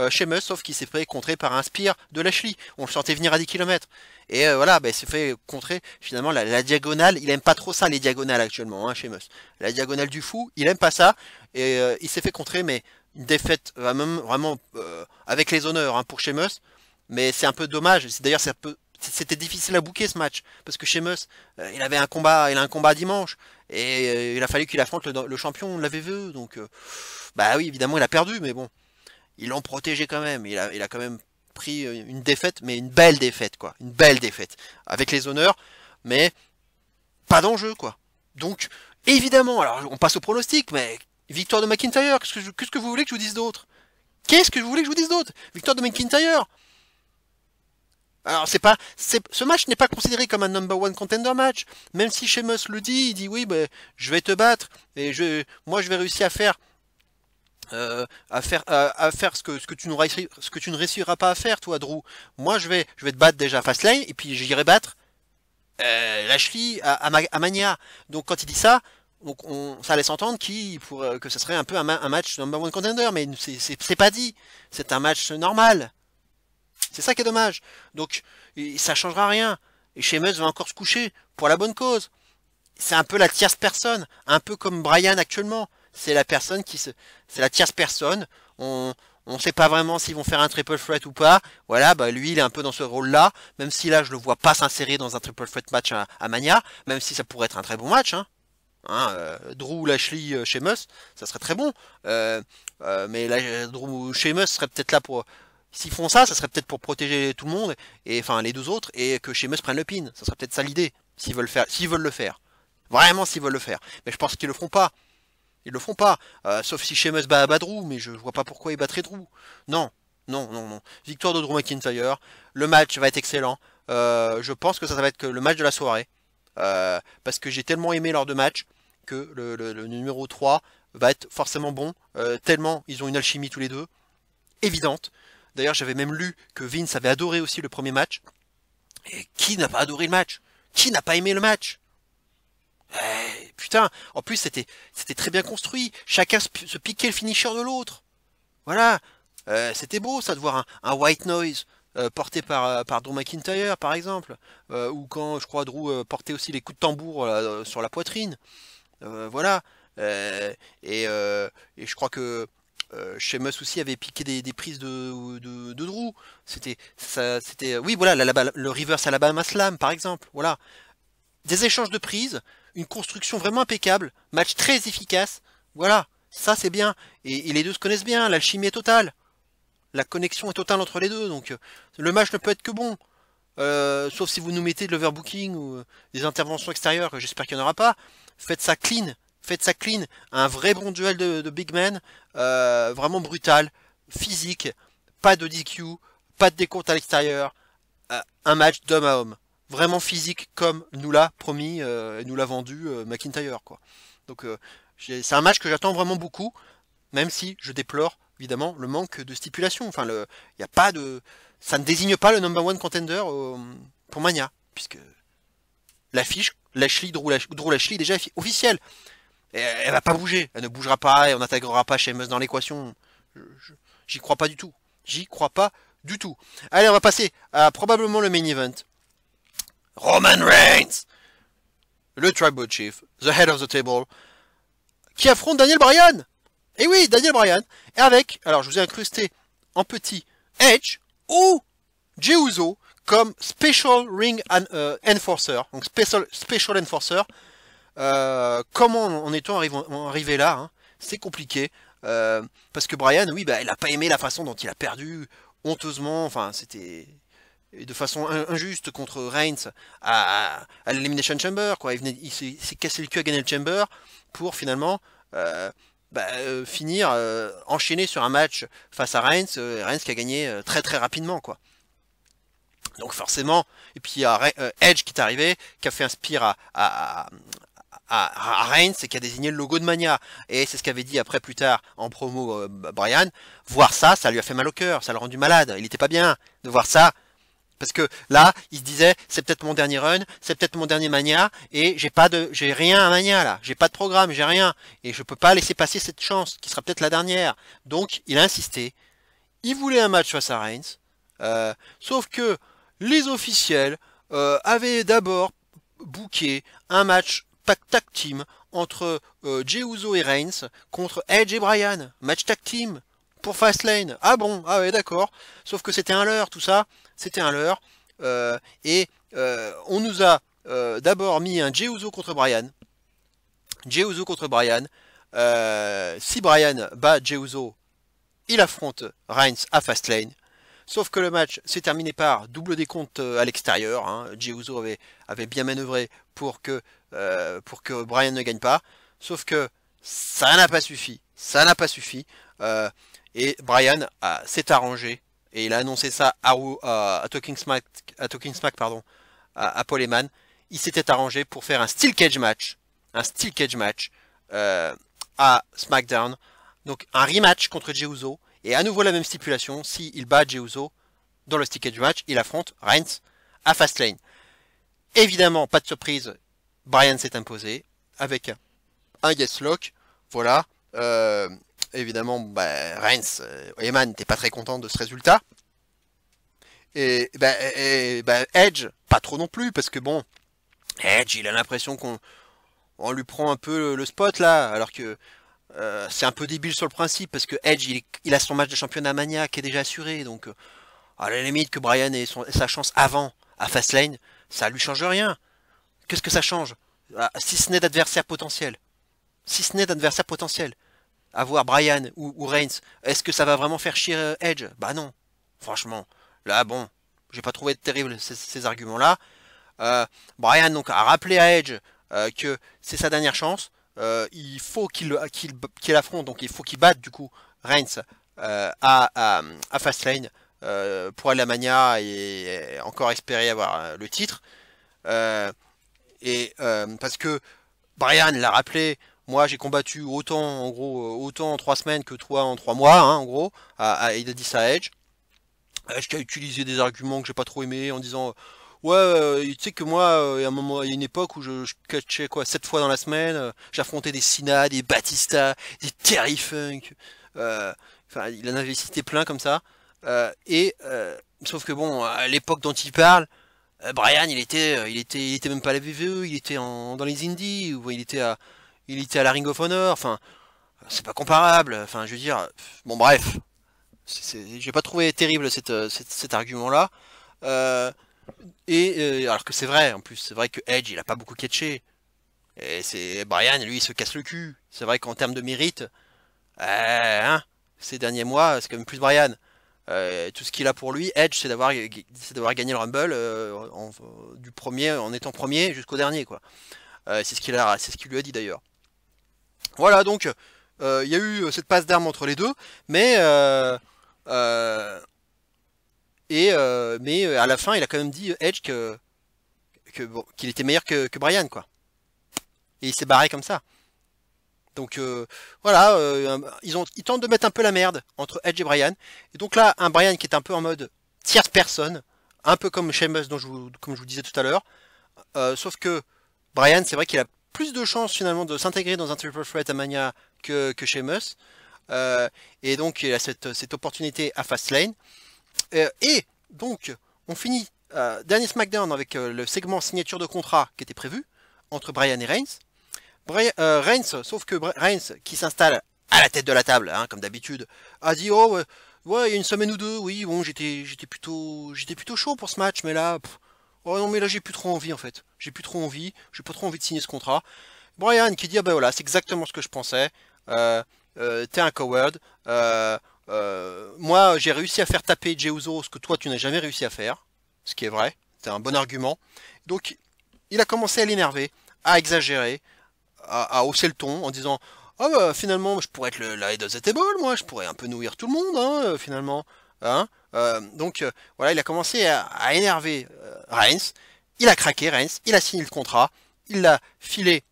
Sheamus, sauf qu'il s'est fait contrer par un spear de Lashley. On le sentait venir à 10 km. Et voilà, il s'est fait contrer finalement la diagonale. Il aime pas trop ça, les diagonales actuellement, hein, Sheamus. La diagonale du fou, il aime pas ça. Et il s'est fait contrer, mais une défaite vraiment avec les honneurs hein, pour Sheamus. Mais c'est un peu dommage. D'ailleurs, c'était difficile à booker ce match parce que Sheamus, il a un combat dimanche et il a fallu qu'il affronte le champion de la VVE. Donc, bah oui, évidemment, il a perdu, mais bon, ils l'ont protégé quand même. Il a quand même pris une défaite, mais une belle défaite, quoi. Une belle défaite. Avec les honneurs, mais pas d'enjeu, quoi. Donc, évidemment, alors on passe au pronostic, mais victoire de McIntyre, qu'est-ce que vous voulez que je vous dise d'autre? Qu'est-ce que vous voulez que je vous dise d'autre? Victoire de McIntyre. Alors ce match n'est pas considéré comme un number one contender match, même si Sheamus le dit, il dit oui, ben, je vais te battre et moi je vais réussir à faire ce que tu ne réussiras pas à faire, toi, Drew. Moi je vais te battre déjà à Fastlane et puis j'irai battre Lashley à Mania. Donc quand il dit ça, donc ça laisse entendre que ça serait un peu un match number one contender, mais c'est pas dit. C'est un match normal. C'est ça qui est dommage. Donc, ça changera rien. Et Sheamus va encore se coucher pour la bonne cause. C'est un peu la tierce personne, un peu comme Bryan actuellement. C'est la personne c'est la tierce personne. On sait pas vraiment s'ils vont faire un triple threat ou pas. Voilà, bah lui il est un peu dans ce rôle-là. Même si là je le vois pas s'insérer dans un triple threat match à Mania, même si ça pourrait être un très bon match. Drew, Lashley, Sheamus, ça serait très bon. Mais là, Drew, Sheamus serait peut-être là pour. S'ils font ça, ça serait peut-être pour protéger tout le monde, et enfin les deux autres, et que Sheamus prenne le pin. Ça serait peut-être ça l'idée, s'ils veulent le faire. Vraiment s'ils veulent le faire. Mais je pense qu'ils le feront pas. Ils le feront pas. Sauf si Sheamus bat Drew, mais je vois pas pourquoi il battrait Drew. Non, non, non, non. Victoire de Drew McIntyre. Le match va être excellent. Je pense que ça va être le match de la soirée. Parce que j'ai tellement aimé lors de match que le numéro 3 va être forcément bon. Tellement ils ont une alchimie tous les deux. Évidente. D'ailleurs, j'avais même lu que Vince avait adoré aussi le premier match. Et qui n'a pas adoré le match? Qui n'a pas aimé le match? Putain, en plus c'était très bien construit. Chacun se piquait le finisher de l'autre. Voilà. C'était beau ça de voir un white noise porté par Drew McIntyre par exemple. Ou quand je crois Drew portait aussi les coups de tambour sur la poitrine. Voilà. Et je crois que Sheamus aussi avait piqué des prises de Drew. Oui, voilà, le reverse Alabama Slam, par exemple. Voilà. Des échanges de prises, une construction vraiment impeccable, match très efficace. Voilà, ça c'est bien. Et les deux se connaissent bien, l'alchimie est totale. La connexion est totale entre les deux, donc le match ne peut être que bon. Sauf si vous nous mettez de l'overbooking ou des interventions extérieures, que j'espère qu'il n'y en aura pas. Faites ça clean. Faites ça clean, un vrai bon duel de big men, vraiment brutal, physique, pas de DQ, pas de décompte à l'extérieur, un match d'homme à homme, vraiment physique comme nous l'a promis et nous l'a vendu McIntyre, quoi. Donc c'est un match que j'attends vraiment beaucoup, même si je déplore évidemment le manque de stipulation. Enfin, y a pas de, ça ne désigne pas le number one contender pour Mania, puisque l'affiche Drew Lashley est déjà officielle. Elle va pas bouger, elle ne bougera pas et on n'intégrera pas Sheamus dans l'équation. J'y crois pas du tout. J'y crois pas du tout. Allez, on va passer à probablement le main event. Roman Reigns, le Tribal Chief, the head of the table, qui affronte Daniel Bryan. Et oui, Daniel Bryan. Et avec, alors je vous ai incrusté en petit Edge ou Jey Uso comme Special Ring Enforcer. Donc Special Enforcer. Comment en est-on arrivé là, hein? C'est compliqué. Parce que Bryan, oui, bah, il a pas aimé la façon dont il a perdu, honteusement, enfin, c'était de façon injuste contre Reigns à l'Elimination Chamber, quoi. Il s'est cassé le cul à gagner le Chamber pour finalement finir, enchaîner sur un match face à Reigns, Reigns qui a gagné très très rapidement, quoi. Donc forcément, et puis il y a Edge qui est arrivé, qui a fait un spear à Reigns et qui a désigné le logo de Mania. Et c'est ce qu'avait dit après plus tard en promo Bryan. Voir ça, ça lui a fait mal au cœur, ça l'a rendu malade. Il était pas bien de voir ça. Parce que là, il se disait, c'est peut-être mon dernier run, c'est peut-être mon dernier Mania, et j'ai rien à Mania là, j'ai pas de programme, j'ai rien, et je peux pas laisser passer cette chance, qui sera peut-être la dernière. Donc, il a insisté, il voulait un match face à Reigns, sauf que les officiels avaient d'abord booké un match tag team entre Jey Uso et Reigns contre Edge et Bryan, match tag team pour Fastlane. Ah bon, ah ouais d'accord, sauf que c'était un leurre tout ça, c'était un leurre, on nous a d'abord mis un Jey Uso contre Bryan. Jey Uso contre Bryan. Si Bryan bat Jey Uso, il affronte Reigns à Fastlane. Sauf que le match s'est terminé par double décompte à l'extérieur. Hein. Jey Uso avait bien manœuvré pour que Bryan ne gagne pas. Sauf que ça n'a pas suffi. Ça n'a pas suffi. Et Bryan s'est arrangé. Et il a annoncé ça à Talking Smack, pardon, à Paul Heyman. Il s'était arrangé pour faire un Steel Cage match. Un Steel Cage match à SmackDown. Donc un rematch contre Jey Uso. Et à nouveau la même stipulation. S'il bat Jey Uso dans le Steel Cage match, il affronte Reigns à Fastlane. Évidemment, pas de surprise. Bryan s'est imposé avec un Yes Lock. Voilà. Évidemment, Reigns, Heyman n'était pas très content de ce résultat. Et Edge, pas trop non plus, parce que bon, Edge, il a l'impression qu'on lui prend un peu le spot là, alors que c'est un peu débile sur le principe, parce que Edge, il a son match de championnat Mania qui est déjà assuré, donc à la limite que Bryan ait sa chance avant à Fastlane, ça lui change rien. Qu'est-ce que ça change? Si ce n'est d'adversaire potentiel. Si ce n'est d'adversaire potentiel. Avoir Bryan ou Reigns, est-ce que ça va vraiment faire chier Edge? Bah non. Franchement. Là, bon, j'ai pas trouvé terrible ces arguments-là. Bryan donc a rappelé à Edge que c'est sa dernière chance. Il faut qu'il affronte, donc il faut qu'il batte du coup Reigns à Fastlane pour aller à Mania et encore espérer avoir le titre. Parce que Bryan l'a rappelé, moi j'ai combattu autant en gros autant en 3 semaines que toi en 3 mois, hein, en gros. Il a dit ça à Edge. Edge qui a utilisé des arguments que j'ai pas trop aimé en disant ouais, tu sais que moi, il y a une époque où je catchais quoi 7 fois dans la semaine, j'affrontais des Cena, des Batista, des Terry Funk, enfin il en avait cité plein comme ça, sauf que bon, à l'époque dont il parle, Bryan il était même pas à la WWE, il était dans les Indies, ou il était à la Ring of Honor, enfin c'est pas comparable, enfin je veux dire, bon bref, j'ai pas trouvé terrible cet argument-là. Alors que c'est vrai, en plus, c'est vrai que Edge il a pas beaucoup catché. Et c'est Bryan, lui, il se casse le cul. C'est vrai qu'en termes de mérite, hein, ces derniers mois, c'est quand même plus Bryan. Tout ce qu'il a pour lui, Edge, c'est d'avoir gagné le Rumble du premier, en étant premier jusqu'au dernier, quoi. C'est ce qu'il lui a dit d'ailleurs. Voilà, donc il y a eu cette passe d'armes entre les deux, mais à la fin, il a quand même dit Edge qu'il était meilleur que Bryan, quoi. Et il s'est barré comme ça. Donc voilà, ils tentent de mettre un peu la merde entre Edge et Bryan. Et donc là, un Bryan qui est un peu en mode tierce personne, un peu comme Sheamus, comme je vous disais tout à l'heure. Sauf que Bryan, c'est vrai qu'il a plus de chances finalement de s'intégrer dans un Triple Threat à Mania que Sheamus. Et donc il a cette opportunité à Fastlane. Et donc, on finit dernier SmackDown avec le segment signature de contrat qui était prévu entre Bryan et Reigns. Reigns, sauf que Reigns, qui s'installe à la tête de la table, hein, comme d'habitude, a dit oh ouais, il y a une semaine ou deux, oui, bon, j'étais plutôt chaud pour ce match, mais là, oh non, mais là j'ai plus trop envie en fait, j'ai pas trop envie de signer ce contrat. Bryan qui dit ah ben voilà, c'est exactement ce que je pensais. T'es un coward. Moi, j'ai réussi à faire taper Jey Uso, ce que toi, tu n'as jamais réussi à faire. Ce qui est vrai. C'est un bon argument. Donc, il a commencé à l'énerver, à exagérer, à hausser le ton, en disant ah bah, finalement, je pourrais être la head of the table, moi. Je pourrais un peu nourrir tout le monde, hein, finalement. Hein donc, voilà, il a commencé à énerver Reigns. Il a craqué, Reigns. Il a signé le contrat. Il l'a filé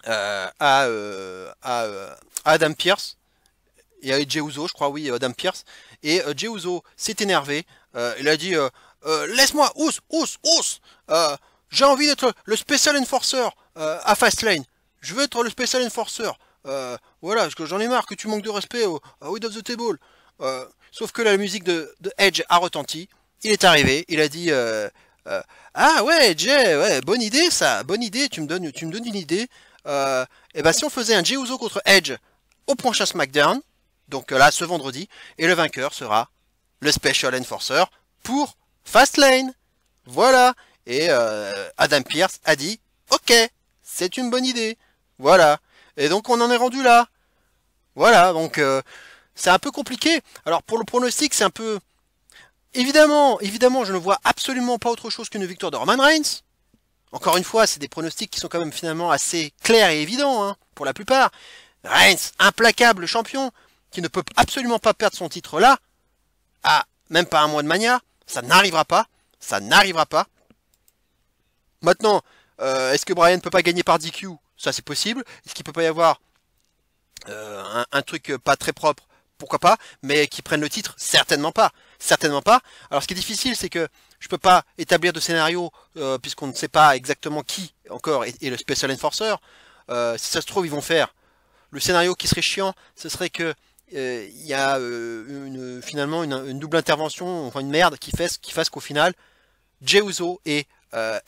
à Adam Pearce. Et avec Jey Uso, je crois, oui, Adam Pearce. Et Jey Uso s'est énervé. Il a dit laisse-moi, ous. J'ai envie d'être le Special Enforcer à Fastlane. Je veux être le Special Enforcer. Voilà, parce que j'en ai marre que tu manques de respect à Head of the Table. Sauf que là, la musique de Edge a retenti. Il est arrivé. Il a dit ah ouais, Jey, ouais, bonne idée ça. Bonne idée, tu me donnes une idée. Et ben si on faisait un Jey Uso contre Edge au prochain SmackDown. Donc là, ce vendredi, et le vainqueur sera le Special Enforcer pour Fastlane. Voilà. Et Adam Pearce a dit, ok, c'est une bonne idée. Voilà. Et donc on en est rendu là. Voilà, donc c'est un peu compliqué. Alors pour le pronostic, c'est un peu Évidemment, évidemment, je ne vois absolument pas autre chose qu'une victoire de Roman Reigns. Encore une fois, c'est des pronostics qui sont quand même finalement assez clairs et évidents, hein, pour la plupart. Reigns, implacable champion, qui ne peut absolument pas perdre son titre là, à même pas un mois de Mania, ça n'arrivera pas, ça n'arrivera pas. Maintenant, est-ce que Bryan peut pas gagner par DQ? Ça c'est possible. Est-ce qu'il peut pas y avoir un truc pas très propre? Pourquoi pas? Mais qui prenne le titre? Certainement pas. Certainement pas. Alors ce qui est difficile, c'est que je peux pas établir de scénario puisqu'on ne sait pas exactement qui encore est le Special Enforcer. Si ça se trouve, ils vont faire le scénario qui serait chiant, ce serait que il y a finalement une double intervention, enfin une merde qui fasse qu'au final, Jey Uso et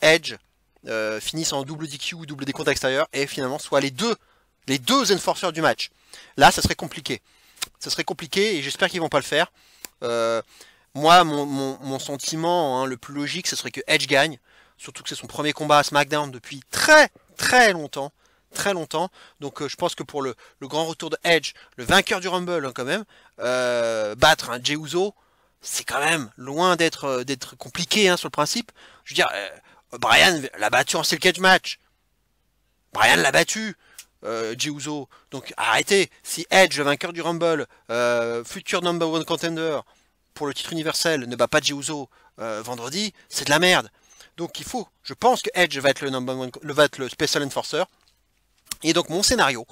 Edge finissent en double DQ ou double décompte extérieur et finalement soit les deux enforceurs du match. Là, ça serait compliqué. Ça serait compliqué et j'espère qu'ils vont pas le faire. Moi, mon sentiment le plus logique, ce serait que Edge gagne. Surtout que c'est son premier combat à SmackDown depuis très très longtemps. Très longtemps. Donc je pense que pour le grand retour de Edge, le vainqueur du Rumble quand même, battre un Jey Uso, c'est quand même loin d'être compliqué sur le principe. Je veux dire, Bryan l'a battu en Steel Cage match. Bryan l'a battu. Jey Uso. Donc arrêtez. Si Edge, le vainqueur du Rumble, futur number one contender pour le titre universel, ne bat pas Jey Uso vendredi, c'est de la merde. Donc il faut, je pense que Edge va être va être le Special Enforcer. Et donc mon scénario,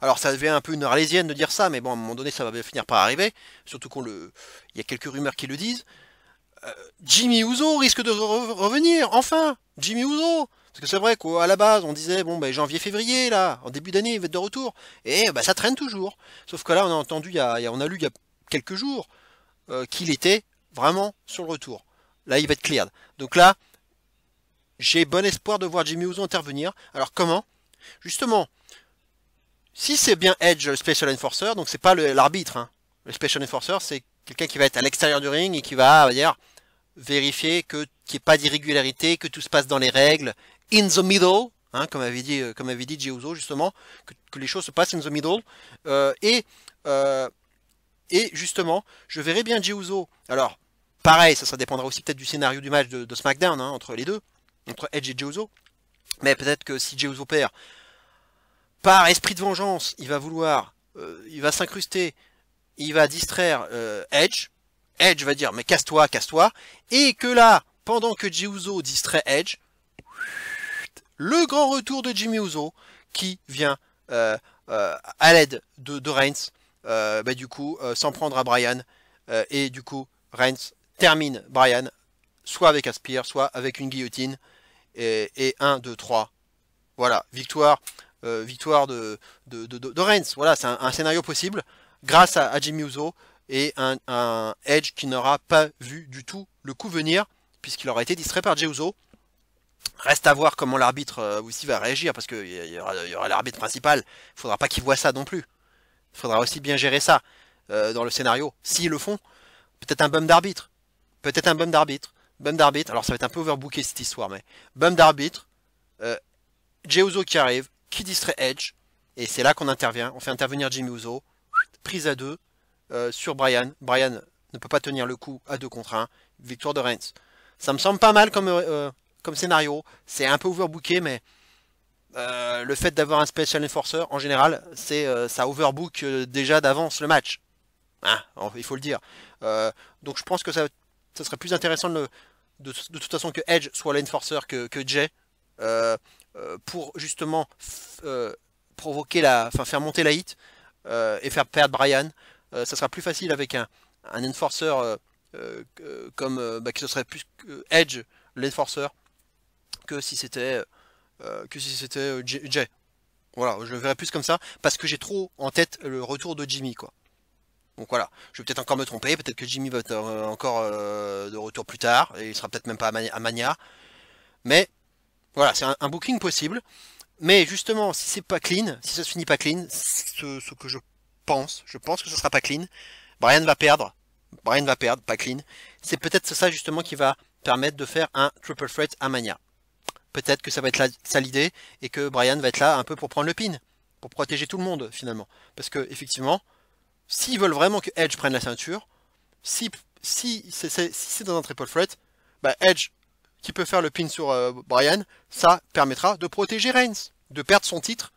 alors ça devient un peu une arlésienne de dire ça, mais bon à un moment donné ça va finir par arriver, surtout il y a quelques rumeurs qui le disent. Jimmy Uso risque de revenir, enfin, Jimmy Uso. Parce que c'est vrai qu'à la base, on disait, bon, ben, janvier-février, là, en début d'année, il va être de retour. Et bah, ça traîne toujours. Sauf que là, on a entendu, on a lu il y a quelques jours qu'il était vraiment sur le retour. Là, il va être cleared. Donc là, j'ai bon espoir de voir Jimmy Uso intervenir. Alors comment? Justement, si c'est bien Edge, le Special Enforcer, donc c'est pas l'arbitre, hein. Le Special Enforcer, c'est quelqu'un qui va être à l'extérieur du ring et qui va, on va dire, vérifier qu'il n'y ait pas d'irrégularité, que tout se passe dans les règles, in the middle, hein, comme avait dit Jey Uso justement, que les choses se passent in the middle, et justement, je verrai bien Jey Uso. Alors, pareil, ça dépendra aussi peut-être du scénario du match de SmackDown, hein, entre les deux, entre Edge et Jey Uso, mais peut-être que si Jey Uso perd, par esprit de vengeance, il va s'incruster, il va distraire Edge. Edge va dire mais casse-toi, casse-toi. Et que là, pendant que Jey Uso distrait Edge, le grand retour de Jimmy Uso qui vient à l'aide de Reigns, du coup s'en prendre à Bryan. Et du coup, Reigns termine Bryan soit avec un spear, soit avec une guillotine. Et 1, 2, 3. Voilà, victoire de Reigns. Voilà, c'est un scénario possible grâce à Jimmy Uso et un Edge qui n'aura pas vu du tout le coup venir puisqu'il aura été distrait par Jey Uso. Reste à voir comment l'arbitre aussi va réagir parce qu'il y aura l'arbitre principal. Il faudra pas qu'il voit ça non plus. Il faudra aussi bien gérer ça dans le scénario. S'ils le font, peut-être un bum d'arbitre. Peut-être un bum d'arbitre. Bum d'arbitre. Alors ça va être un peu overbooké cette histoire, mais bum d'arbitre. Jey Uso qui arrive, qui distrait Edge. Et c'est là qu'on intervient. On fait intervenir Jimmy Uso. Prise à 2 sur Bryan. Bryan ne peut pas tenir le coup à 2 contre 1. Victoire de Reigns. Ça me semble pas mal comme scénario. C'est un peu overbooké, mais le fait d'avoir un Special Enforcer, en général, ça overbook déjà d'avance le match. Hein, il faut le dire. Donc je pense que ça serait plus intéressant de toute façon que Edge soit l'enforcer que Jey. Pour justement provoquer faire monter la hit et faire perdre Bryan. Ça sera plus facile avec un enforcer comme que ce serait plus Edge l'enforcer que si c'était Jey. Voilà, je le verrais plus comme ça parce que j'ai trop en tête le retour de Jimmy quoi. Donc voilà, je vais peut-être encore me tromper, peut-être que Jimmy va être encore de retour plus tard et il sera peut-être même pas à Mania. Mais voilà, c'est un booking possible. Mais justement, si c'est pas clean, si ça se finit pas clean, ce que je pense que ce sera pas clean. Bryan va perdre, pas clean. C'est peut-être ça justement qui va permettre de faire un triple threat à Mania. Peut-être que ça va être ça l'idée et que Bryan va être là un peu pour prendre le pin, pour protéger tout le monde finalement. Parce que effectivement, s'ils veulent vraiment que Edge prenne la ceinture, si si c'est dans un triple threat, bah Edge qui peut faire le pin sur Bryan, ça permettra de protéger Reigns, de perdre son titre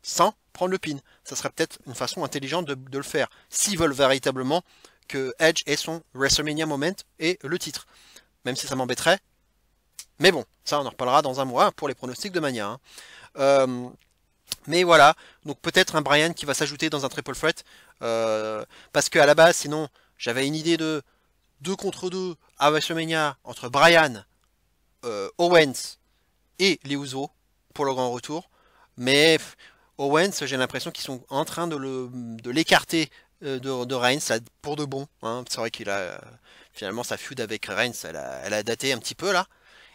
sans prendre le pin. Ça serait peut-être une façon intelligente de le faire, s'ils veulent véritablement que Edge ait son WrestleMania moment et le titre. Même si ça m'embêterait. Mais bon, ça on en reparlera dans un mois pour les pronostics de Mania. Hein. Mais voilà, donc peut-être un Bryan qui va s'ajouter dans un triple threat. Parce qu'à la base, sinon, j'avais une idée de 2 contre 2 à WrestleMania entre Bryan, Owens et les Usos pour le grand retour. Mais Owens, j'ai l'impression qu'ils sont en train de l'écarter de Reigns pour de bon. Hein. C'est vrai qu'il a finalement sa feud avec Reigns, elle a daté un petit peu là.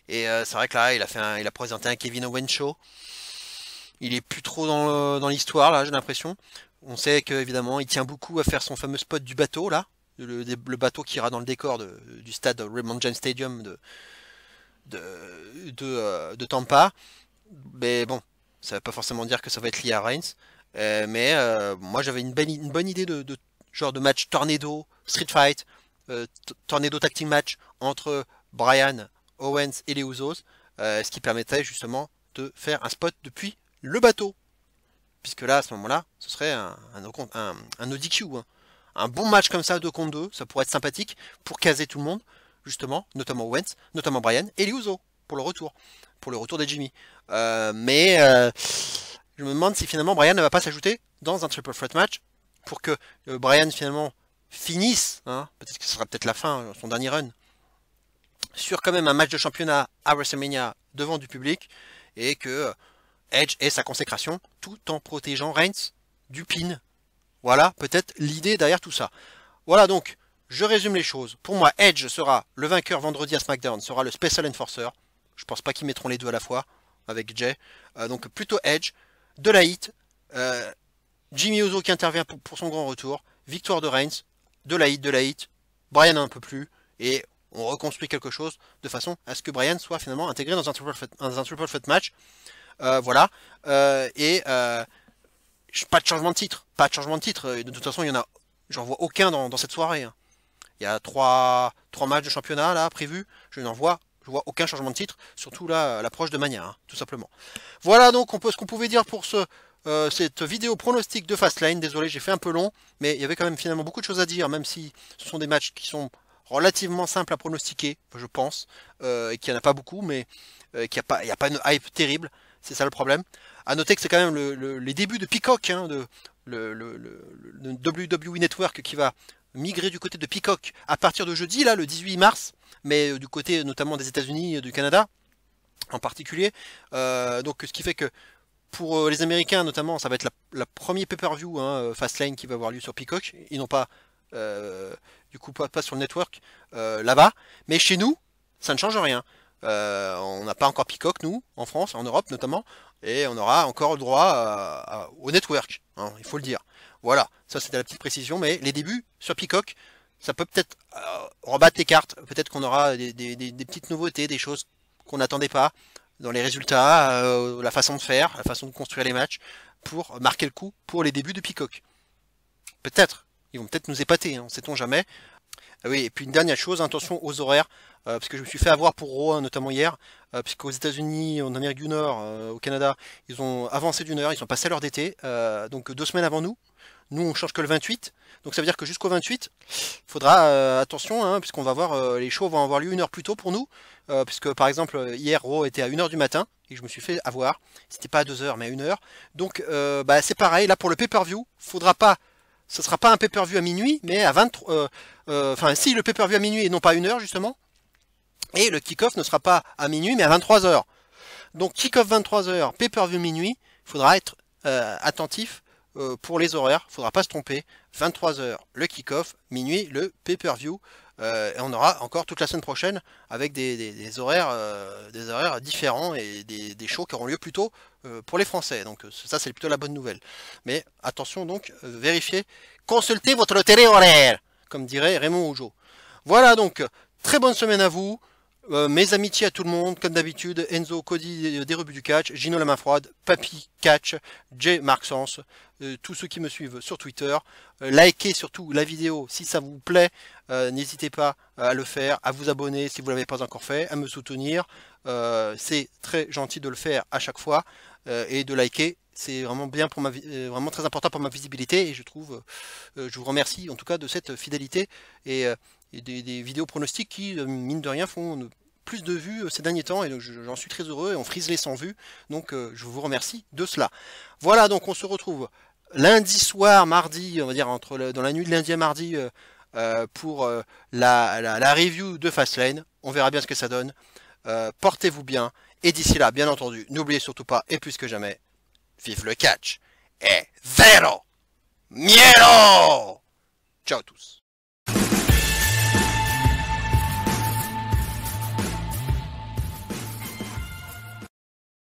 Et c'est vrai que là, il a présenté un Kevin Owens show. Il est plus trop dans l'histoire là, j'ai l'impression. On sait qu'évidemment, il tient beaucoup à faire son fameux spot du bateau là, le bateau qui ira dans le décor du stade Raymond James Stadium de Tampa. Mais bon, ça veut pas forcément dire que ça va être lié à Reigns. Mais moi j'avais une bonne idée de genre de match tornado, street fight, tornado tag team match entre Bryan, Owens et les Usos, ce qui permettrait justement de faire un spot depuis le bateau. Puisque là, à ce moment-là, ce serait un ODQ. Hein. Un bon match comme ça, 2 contre 2, ça pourrait être sympathique pour caser tout le monde, justement, notamment Owens, notamment Bryan et les Usos pour le retour des Jimmy. Mais je me demande si finalement Bryan ne va pas s'ajouter dans un triple threat match pour que Bryan finalement finisse, hein, peut-être que ce sera peut-être la fin, son dernier run, sur quand même un match de championnat à WrestleMania devant du public et que Edge ait sa consécration tout en protégeant Reigns du pin. Voilà peut-être l'idée derrière tout ça. Voilà donc, je résume les choses. Pour moi, Edge sera le vainqueur vendredi à SmackDown, sera le Special Enforcer. Je pense pas qu'ils mettront les deux à la fois avec Jay. Donc plutôt Edge, de la hit, Jimmy Uso qui intervient pour son grand retour, victoire de Reigns, de la hit, Bryan un peu plus, et on reconstruit quelque chose de façon à ce que Bryan soit finalement intégré dans un triple threat match. Voilà. Pas de changement de titre. Pas de changement de titre. De toute façon, il y en a. J'en vois aucun dans cette soirée. Hein. Il y a 3 matchs de championnat là prévus. Je vois aucun changement de titre. Surtout là, à l'approche de Mania, hein, tout simplement. Voilà donc ce qu'on pouvait dire pour cette vidéo pronostic de Fastlane. Désolé, j'ai fait un peu long, mais il y avait quand même finalement beaucoup de choses à dire, même si ce sont des matchs qui sont relativement simples à pronostiquer, je pense, et qu'il n'y en a pas beaucoup, mais qu'il n'y a pas une hype terrible. C'est ça le problème. À noter que c'est quand même les débuts de Peacock, hein, le WWE Network qui va migrer du côté de Peacock à partir de jeudi, là, le 18 mars, mais du côté notamment des États-Unis, du Canada en particulier. Donc ce qui fait que pour les Américains notamment, ça va être la première pay-per-view, hein, Fastlane, qui va avoir lieu sur Peacock. Ils n'ont pas, du coup, pas sur le network là-bas. Mais chez nous, ça ne change rien. On n'a pas encore Peacock, nous, en France, en Europe notamment, et on aura encore le droit au network, hein, il faut le dire. Voilà, ça c'était la petite précision, mais les débuts sur Peacock, ça peut peut-être rebattre les cartes, peut-être qu'on aura des petites nouveautés, des choses qu'on n'attendait pas dans les résultats, la façon de faire, la façon de construire les matchs, pour marquer le coup pour les débuts de Peacock. Peut-être, ils vont peut-être nous épater, hein, sait-on jamais. Ah oui, et puis une dernière chose, attention aux horaires, parce que je me suis fait avoir pour Raw, hein, notamment hier, puisqu'aux États-Unis, en Amérique du Nord, au Canada, ils ont avancé d'une heure, ils sont passé à l'heure d'été, donc 2 semaines avant nous. Nous, on change que le 28, donc ça veut dire que jusqu'au 28, il faudra attention, hein, puisqu'on va voir, les shows vont avoir lieu 1 heure plus tôt pour nous, puisque par exemple, hier, Raw était à 1 heure du matin, et je me suis fait avoir, c'était pas à 2 heures, mais à 1 heure. Donc, bah, c'est pareil, là pour le pay-per-view, faudra pas. Ce sera pas un pay-per-view à minuit, mais à 23. Enfin, si le pay-per-view à minuit et non pas à 1 heure, justement. Et le kick-off ne sera pas à minuit, mais à 23 heures. Donc, kick-off 23 heures, pay-per-view minuit. Il faudra être attentif pour les horaires. Il faudra pas se tromper. 23 heures, le kick-off. Minuit, le pay-per-view. Et on aura encore toute la semaine prochaine avec des horaires différents et des shows qui auront lieu plus tôt pour les Français. Donc ça c'est plutôt la bonne nouvelle. Mais attention donc, vérifiez, consultez votre télé horaire, comme dirait Raymond Rougeau. Voilà donc, très bonne semaine à vous. Mes amitiés à tout le monde, comme d'habitude, Enzo, Cody des rebuts du catch, Gino la main froide, Papy Catch, Jay Mark Sens, tous ceux qui me suivent sur Twitter. Likez surtout la vidéo si ça vous plaît, n'hésitez pas à le faire, à vous abonner si vous ne l'avez pas encore fait, à me soutenir. C'est très gentil de le faire à chaque fois et de liker. C'est vraiment bien pour vraiment très important pour ma visibilité et je trouve, je vous remercie en tout cas de cette fidélité et des vidéos pronostics qui, mine de rien, font plus de vues ces derniers temps et donc j'en suis très heureux et on frise les 100 vues, donc je vous remercie de cela. Voilà, donc on se retrouve lundi soir, mardi, on va dire dans la nuit de lundi à mardi pour la review de Fastlane. On verra bien ce que ça donne. Portez-vous bien et d'ici là, bien entendu, n'oubliez surtout pas et plus que jamais, vive le catch et zéro miedo. Ciao à tous.